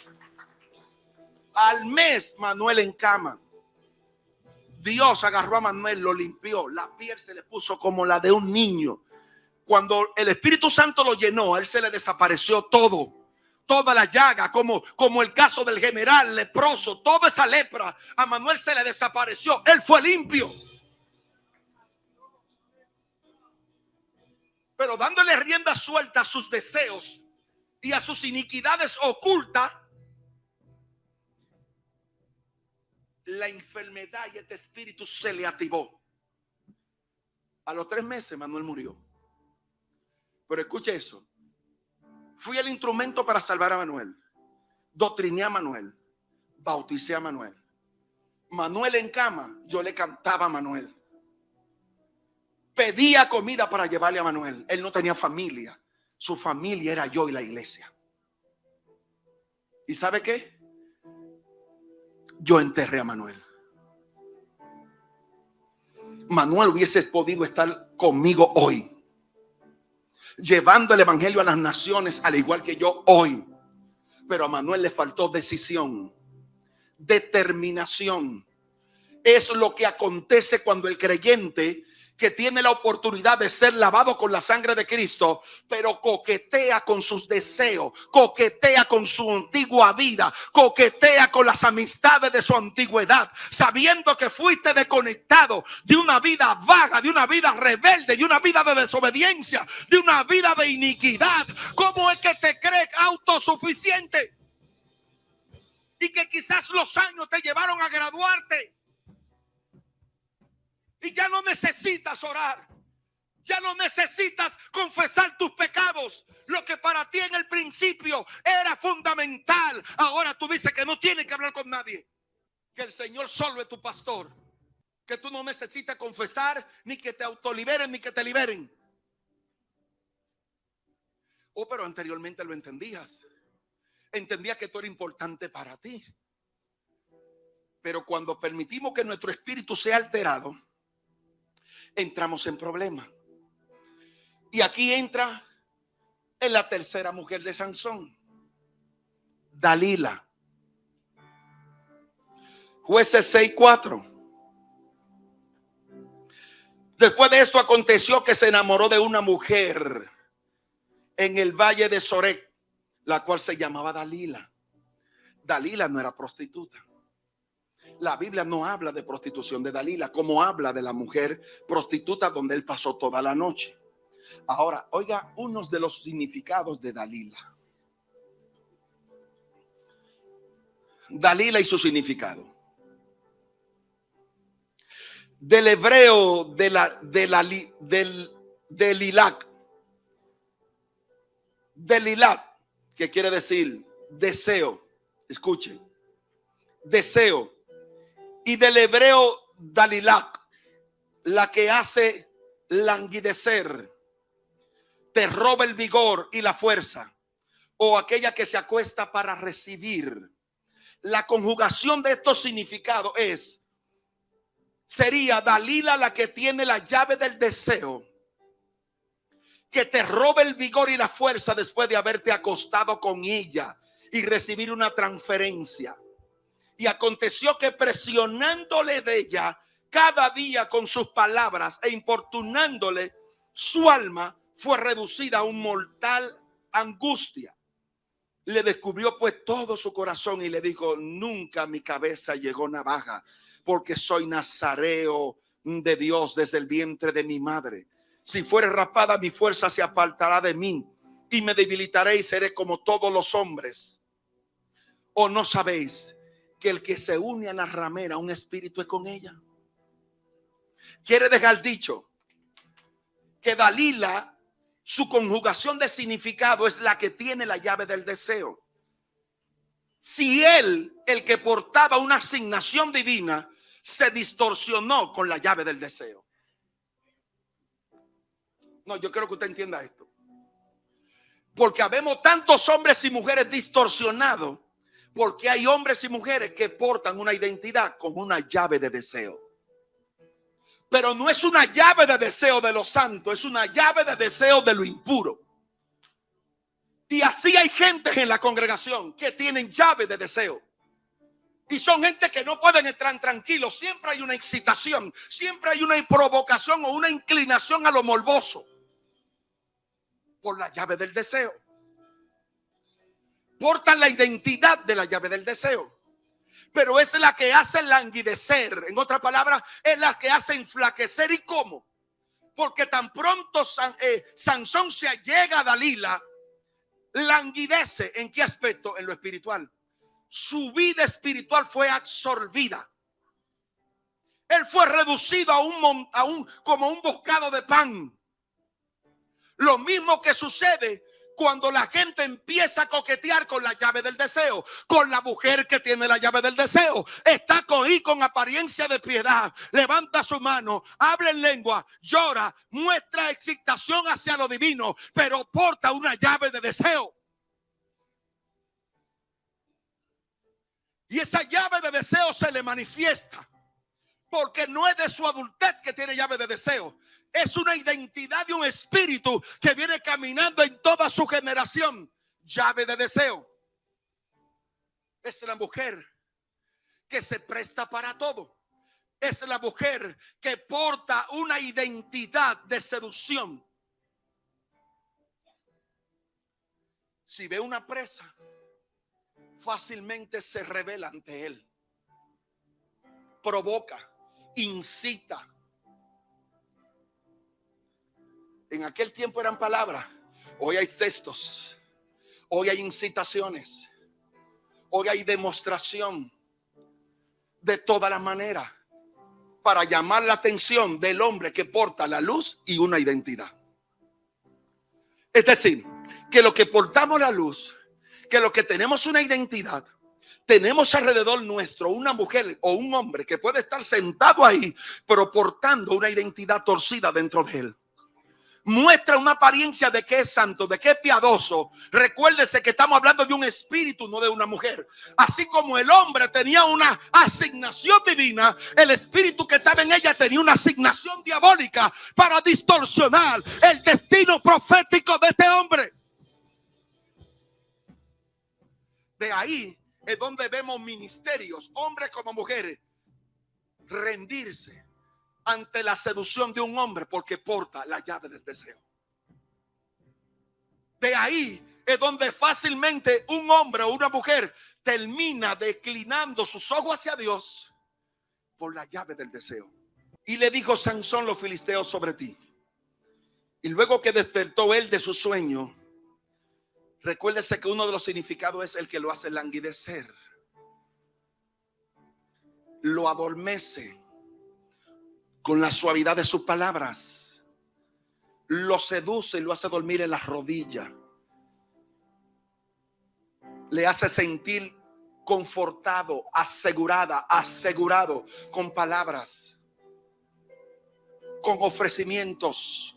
S1: Al mes Manuel en cama. Dios agarró a Manuel, lo limpió. La piel se le puso como la de un niño. Cuando el Espíritu Santo lo llenó, a él se le desapareció todo. Toda la llaga, como el caso del general leproso, toda esa lepra, a Manuel se le desapareció. Él fue limpio. Pero dándole rienda suelta a sus deseos y a sus iniquidades ocultas, la enfermedad y este espíritu se le activó. A los 3 meses Manuel murió. Pero escuche eso. Fui el instrumento para salvar a Manuel. Doctriné a Manuel. Bauticé a Manuel. Manuel en cama, yo le cantaba a Manuel. Pedía comida para llevarle a Manuel. Él no tenía familia. Su familia era yo y la iglesia. ¿Y sabe qué? Yo enterré a Manuel. Manuel hubiese podido estar conmigo hoy, llevando el evangelio a las naciones, al igual que yo hoy. Pero a Manuel le faltó decisión, determinación. Es lo que acontece cuando el creyente, que tiene la oportunidad de ser lavado con la sangre de Cristo, pero coquetea con sus deseos, coquetea con su antigua vida, coquetea con las amistades de su antigüedad, sabiendo que fuiste desconectado de una vida vaga, de una vida rebelde, de una vida de desobediencia, de una vida de iniquidad. ¿Cómo es que te crees autosuficiente? Y que quizás los años te llevaron a graduarte y ya no necesitas orar, ya no necesitas confesar tus pecados. Lo que para ti en el principio era fundamental, ahora tú dices que no tienes que hablar con nadie, que el Señor solo es tu pastor, que tú no necesitas confesar, ni que te autoliberen, ni que te liberen. Oh, pero anteriormente lo entendías. Entendías que esto era importante para ti. Pero cuando permitimos que nuestro espíritu sea alterado, entramos en problemas. Y aquí entra en la tercera mujer de Sansón, Dalila. Jueces 6:4. Después de esto aconteció que se enamoró de una mujer en el valle de Sorek, la cual se llamaba Dalila. Dalila no era prostituta. La Biblia no habla de prostitución de Dalila como habla de la mujer prostituta donde él pasó toda la noche. Ahora, oiga unos de los significados de Dalila. Dalila y su significado. Del hebreo del Lilac. Delilat, que quiere decir deseo. Escuchen, deseo. Y del hebreo Dalilac, la que hace languidecer, te roba el vigor y la fuerza, o aquella que se acuesta para recibir. La conjugación de estos significados sería Dalila la que tiene la llave del deseo, que te roba el vigor y la fuerza después de haberte acostado con ella y recibir una transferencia. Y aconteció que presionándole de ella cada día con sus palabras e importunándole, su alma fue reducida a un mortal angustia. Le descubrió pues todo su corazón y le dijo: nunca a mi cabeza llegó navaja, porque soy nazareo de Dios desde el vientre de mi madre. Si fuere rapada, mi fuerza se apartará de mí y me debilitaré y seré como todos los hombres. ¿O no sabéis que el que se une a la ramera, un espíritu es con ella? Quiere dejar dicho que Dalila, su conjugación de significado es la que tiene la llave del deseo. Si él, el que portaba una asignación divina, se distorsionó con la llave del deseo. No, yo quiero que usted entienda esto. Porque habemos tantos hombres y mujeres distorsionados, porque hay hombres y mujeres que portan una identidad con una llave de deseo. Pero no es una llave de deseo de lo santo, es una llave de deseo de lo impuro. Y así hay gente en la congregación que tienen llave de deseo. Y son gente que no pueden estar tranquilos. Siempre hay una excitación, siempre hay una provocación o una inclinación a lo morboso. Por la llave del deseo. Portan la identidad de la llave del deseo. Pero es la que hace languidecer. En otras palabras, es la que hace enflaquecer. ¿Y cómo? Porque tan pronto Sansón se allega a Dalila, languidece. ¿En qué aspecto? En lo espiritual. Su vida espiritual fue absorbida. Él fue reducido como un bocado de pan. Lo mismo que sucede cuando la gente empieza a coquetear con la llave del deseo, con la mujer que tiene la llave del deseo. Está con apariencia de piedad, levanta su mano, habla en lengua, llora, muestra excitación hacia lo divino, pero porta una llave de deseo. Y esa llave de deseo se le manifiesta porque no es de su adultez que tiene llave de deseo. Es una identidad de un espíritu que viene caminando en toda su generación. Llave de deseo. Es la mujer que se presta para todo. Es la mujer que porta una identidad de seducción. Si ve una presa, fácilmente se revela ante él. Provoca, incita. En aquel tiempo eran palabras. Hoy hay textos. Hoy hay incitaciones. Hoy hay demostración de todas las maneras para llamar la atención del hombre que porta la luz y una identidad. Es decir, que lo que portamos la luz, que lo que tenemos una identidad, tenemos alrededor nuestro una mujer o un hombre que puede estar sentado ahí, pero portando una identidad torcida dentro de él. Muestra una apariencia de que es santo, de que es piadoso. Recuérdese que estamos hablando de un espíritu, no de una mujer. Así como el hombre tenía una asignación divina, el espíritu que estaba en ella tenía una asignación diabólica para distorsionar el destino profético de este hombre. De ahí es donde vemos ministerios, hombres como mujeres, rendirse ante la seducción de un hombre porque porta la llave del deseo. De ahí es donde fácilmente un hombre o una mujer termina declinando sus ojos hacia Dios por la llave del deseo. Y le dijo Sansón: los filisteos sobre ti. Y luego que despertó él de su sueño, recuérdese que uno de los significados es el que lo hace languidecer, lo adormece con la suavidad de sus palabras, lo seduce y lo hace dormir en las rodillas, le hace sentir confortado, asegurado con palabras, con ofrecimientos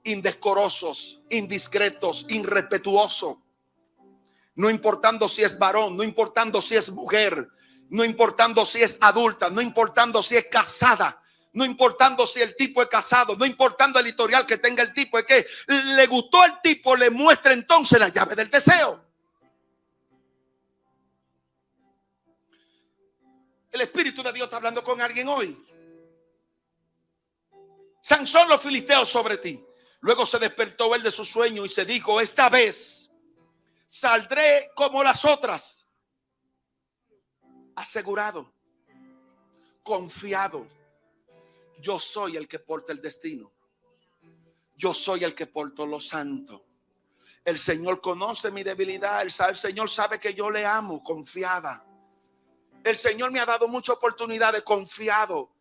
S1: indecorosos, indiscretos, irrespetuosos, no importando si es varón, no importando si es mujer, no importando si es adulta, no importando si es casada, no importando si el tipo es casado, no importando el historial que tenga el tipo, es que le gustó el tipo, le muestra entonces la llave del deseo. El Espíritu de Dios está hablando con alguien hoy. Sansón, los filisteos sobre ti. Luego se despertó él de su sueño y se dijo: esta vez saldré como las otras. Asegurado, confiado. Yo soy el que porta el destino. Yo soy el que porto lo santo. El Señor conoce mi debilidad. El Señor sabe que yo le amo, confiada. El Señor me ha dado muchas oportunidades, confiado.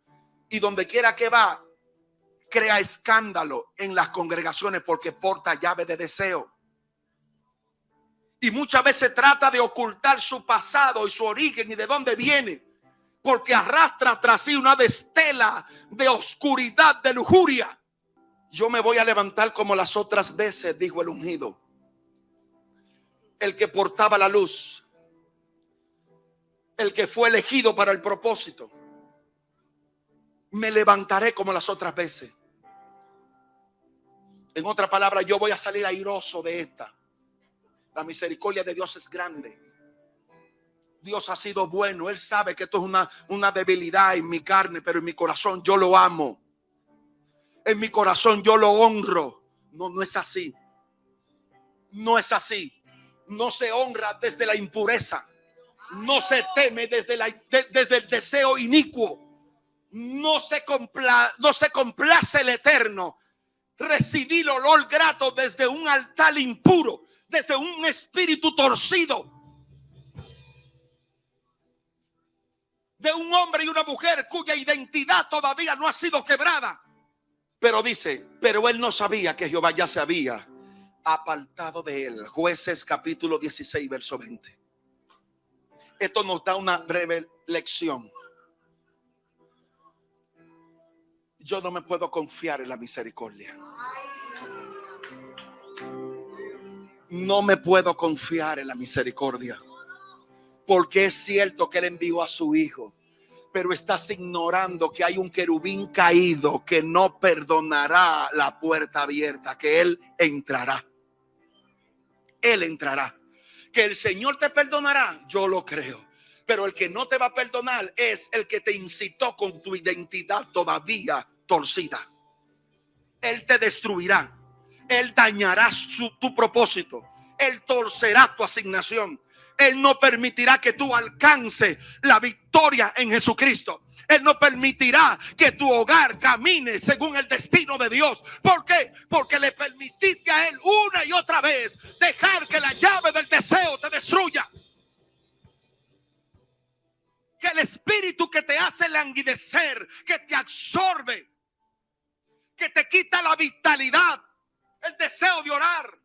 S1: Y donde quiera que va, crea escándalo en las congregaciones porque porta llave de deseo. Y muchas veces trata de ocultar su pasado y su origen y de dónde viene, porque arrastra tras sí una estela de oscuridad, de lujuria. Yo me voy a levantar como las otras veces, dijo el ungido, el que portaba la luz, el que fue elegido para el propósito. Me levantaré como las otras veces. En otra palabra, yo voy a salir airoso de esta. La misericordia de Dios es grande. Dios ha sido bueno. Él sabe que esto es una debilidad en mi carne, pero en mi corazón yo lo amo. En mi corazón yo lo honro. No, no es así. No es así. No se honra desde la impureza. No se teme desde el deseo inicuo. No se complace el eterno. Recibí el olor grato desde un altar impuro, desde un espíritu torcido, de un hombre y una mujer cuya identidad todavía no ha sido quebrada. Pero dice, pero él no sabía que Jehová ya se había apartado de él. Jueces capítulo 16 verso 20. Esto nos da una breve lección. Yo no me puedo confiar en la misericordia. No me puedo confiar en la misericordia. Porque es cierto que él envió a su hijo, pero estás ignorando que hay un querubín caído que no perdonará la puerta abierta, que él entrará. Él entrará. Que el Señor te perdonará, yo lo creo. Pero el que no te va a perdonar es el que te incitó con tu identidad todavía torcida. Él te destruirá. Él dañará tu propósito. Él torcerá tu asignación. Él no permitirá que tú alcances la victoria en Jesucristo. Él no permitirá que tu hogar camine según el destino de Dios. ¿Por qué? Porque le permitiste a él una y otra vez dejar que la llave del deseo te destruya. Que el espíritu que te hace languidecer, que te absorbe, que te quita la vitalidad, el deseo de orar,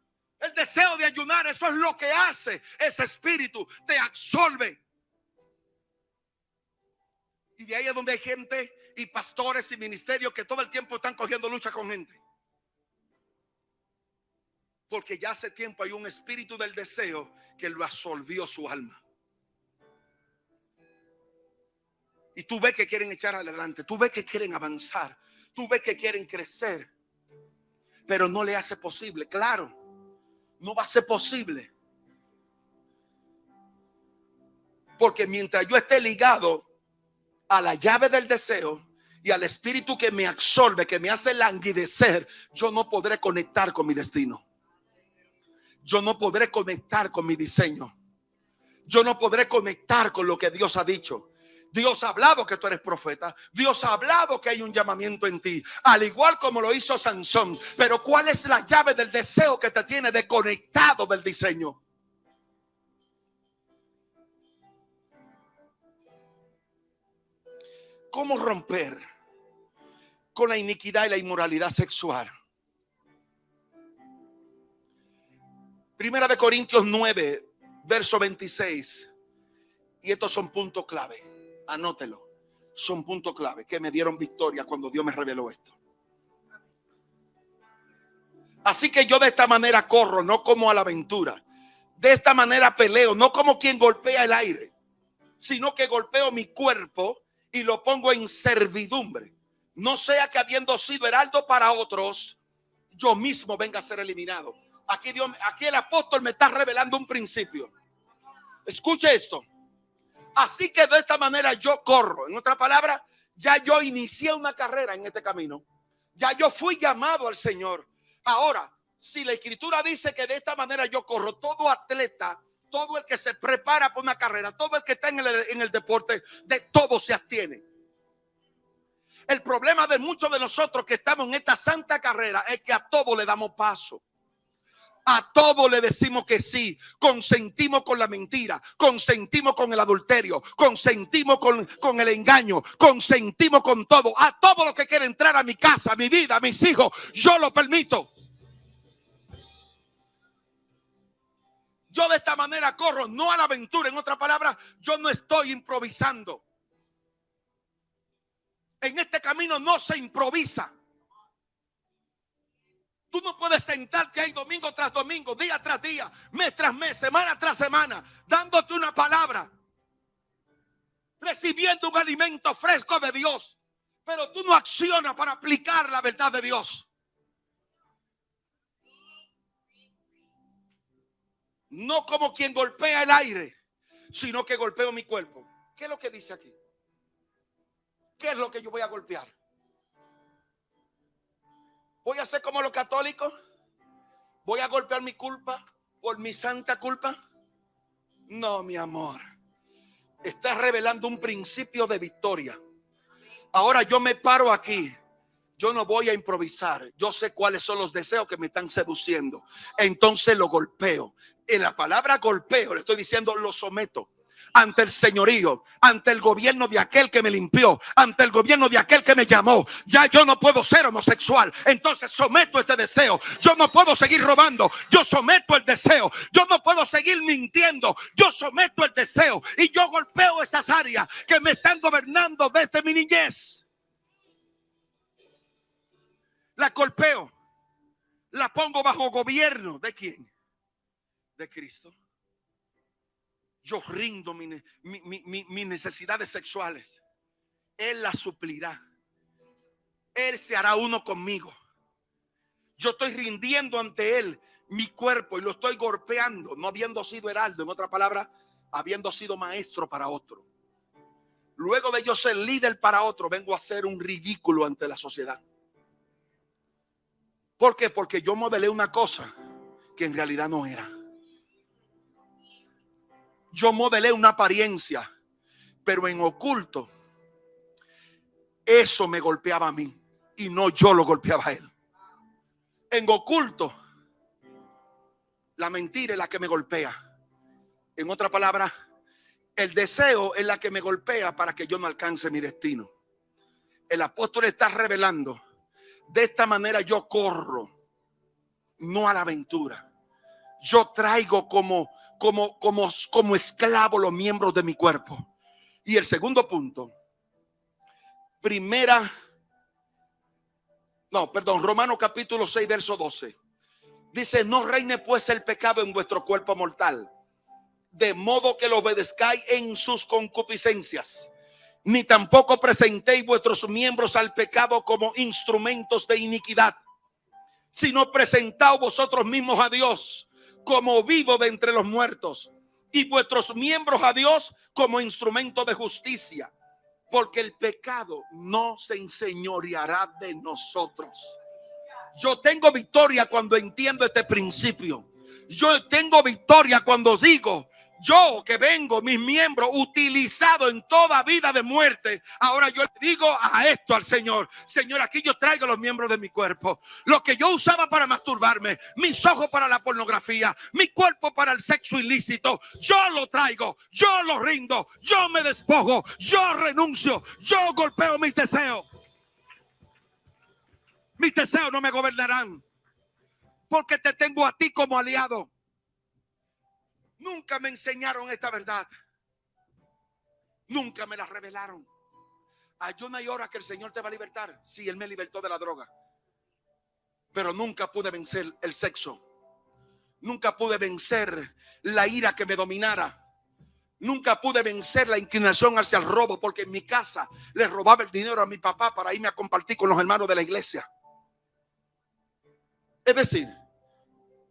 S1: el deseo de ayunar, eso es lo que hace ese espíritu, te absorbe. Y de ahí es donde hay gente y pastores y ministerios que todo el tiempo están cogiendo lucha con gente. Porque ya hace tiempo hay un espíritu del deseo que lo absorbió su alma. Y tú ves que quieren echar adelante, tú ves que quieren avanzar, tú ves que quieren crecer, pero no le hace posible. Claro, no va a ser posible. Porque mientras yo esté ligado a la llave del deseo y al espíritu que me absorbe, que me hace languidecer, yo no podré conectar con mi destino. Yo no podré conectar con mi diseño. Yo no podré conectar con lo que Dios ha dicho. Dios ha hablado que tú eres profeta. Dios ha hablado que hay un llamamiento en ti, al igual como lo hizo Sansón. Pero ¿cuál es la llave del deseo que te tiene desconectado del diseño? ¿Cómo romper con la iniquidad y la inmoralidad sexual? Primera de Corintios 9, verso 26. Y estos son puntos clave. Anótelo. Son puntos clave que me dieron victoria cuando Dios me reveló esto. Así que yo de esta manera corro, no como a la aventura. De esta manera peleo, no como quien golpea el aire, sino que golpeo mi cuerpo y lo pongo en servidumbre. No sea que habiendo sido heraldo para otros, yo mismo venga a ser eliminado. Aquí el apóstol me está revelando un principio. Escuche esto. Así que de esta manera yo corro. En otra palabra, ya yo inicié una carrera en este camino. Ya yo fui llamado al Señor. Ahora, si la escritura dice que de esta manera yo corro, todo atleta, todo el que se prepara para una carrera, todo el que está en el deporte, de todo se abstiene. El problema de muchos de nosotros que estamos en esta santa carrera es que a todo le damos paso. A todo le decimos que sí. Consentimos con la mentira, consentimos con el adulterio, consentimos con el engaño, consentimos con todo. A todo lo que quiere entrar a mi casa, a mi vida, a mis hijos, yo lo permito. Yo de esta manera corro, no a la aventura. En otra palabra, yo no estoy improvisando. En este camino no se improvisa. Tú no puedes sentarte ahí domingo tras domingo, día tras día, mes tras mes, semana tras semana, dándote una palabra, recibiendo un alimento fresco de Dios, pero tú no accionas para aplicar la verdad de Dios. No como quien golpea el aire, sino que golpeo mi cuerpo. ¿Qué es lo que dice aquí? ¿Qué es lo que yo voy a golpear? ¿Voy a ser como los católicos? ¿Voy a golpear mi culpa por mi santa culpa? No, mi amor. Está revelando un principio de victoria. Ahora yo me paro aquí. Yo no voy a improvisar. Yo sé cuáles son los deseos que me están seduciendo. Entonces lo golpeo. En la palabra golpeo le estoy diciendo lo someto ante el señorío, ante el gobierno de aquel que me limpió, ante el gobierno de aquel que me llamó. Ya yo no puedo ser homosexual, entonces someto este deseo. Yo no puedo seguir robando, yo someto el deseo. Yo no puedo seguir mintiendo, yo someto el deseo. Y yo golpeo esas áreas que me están gobernando desde mi niñez. La golpeo, la pongo bajo gobierno. ¿De quién? De Cristo. Yo rindo mis necesidades sexuales. Él las suplirá. Él se hará uno conmigo. Yo estoy rindiendo ante Él mi cuerpo y lo estoy golpeando, no habiendo sido heraldo, en otra palabra, habiendo sido maestro para otro. Luego de yo ser líder para otro, vengo a ser un ridículo ante la sociedad. ¿Por qué? Porque yo modelé una cosa que en realidad no era. Yo modelé una apariencia, pero en oculto eso me golpeaba a mí y no yo lo golpeaba a él. En oculto la mentira es la que me golpea. En otra palabra, el deseo es la que me golpea para que yo no alcance mi destino. El apóstol está revelando: de esta manera yo corro, no a la aventura. Yo traigo como esclavo los miembros de mi cuerpo. Y el segundo punto, Romanos capítulo 6 verso 12 dice: no reine pues el pecado en vuestro cuerpo mortal, de modo que lo obedezcáis en sus concupiscencias, ni tampoco presentéis vuestros miembros al pecado como instrumentos de iniquidad, sino presentaos vosotros mismos a Dios como vivo de entre los muertos, y vuestros miembros a Dios como instrumento de justicia, porque el pecado no se enseñoreará de nosotros. Yo tengo victoria cuando entiendo este principio. Yo tengo victoria cuando digo: Yo que vengo, mis miembros utilizados en toda vida de muerte, ahora yo le digo a esto al Señor: Señor, aquí yo traigo los miembros de mi cuerpo. Lo que yo usaba para masturbarme, mis ojos para la pornografía, mi cuerpo para el sexo ilícito, yo lo traigo, yo lo rindo, yo me despojo, yo renuncio, yo golpeo mis deseos. Mis deseos no me gobernarán, porque te tengo a ti como aliado. Nunca me enseñaron esta verdad. Nunca me la revelaron. Hay una y hora que el Señor te va a libertar. Sí, Él me libertó de la droga. Pero nunca pude vencer el sexo. Nunca pude vencer la ira que me dominara. Nunca pude vencer la inclinación hacia el robo, porque en mi casa le robaba el dinero a mi papá para irme a compartir con los hermanos de la iglesia. Es decir,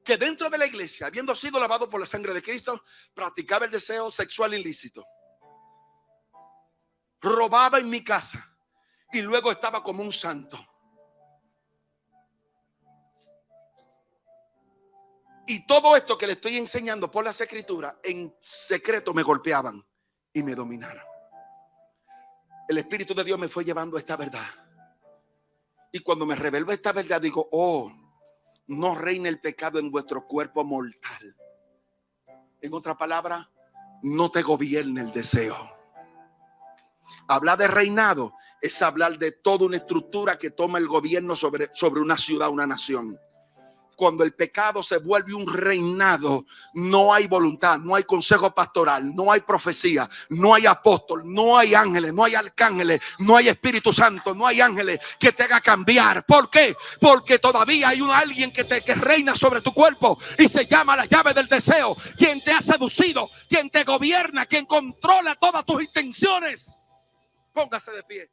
S1: que dentro de la iglesia, habiendo sido lavado por la sangre de Cristo, practicaba el deseo sexual ilícito, robaba en mi casa y luego estaba como un santo. Y todo esto que le estoy enseñando por las escrituras, en secreto me golpeaban y me dominaron. El Espíritu de Dios me fue llevando a esta verdad. Y cuando me reveló esta verdad, digo: oh, no reina el pecado en vuestro cuerpo mortal. En otra palabra, no te gobierne el deseo. Hablar de reinado es hablar de toda una estructura que toma el gobierno sobre una ciudad, una nación. Cuando el pecado se vuelve un reinado, no hay voluntad, no hay consejo pastoral, no hay profecía, no hay apóstol, no hay ángeles, no hay arcángeles, no hay Espíritu Santo, no hay ángeles que te haga cambiar. ¿Por qué? Porque todavía hay alguien que reina sobre tu cuerpo y se llama la llave del deseo, quien te ha seducido, quien te gobierna, quien controla todas tus intenciones. Póngase de pie.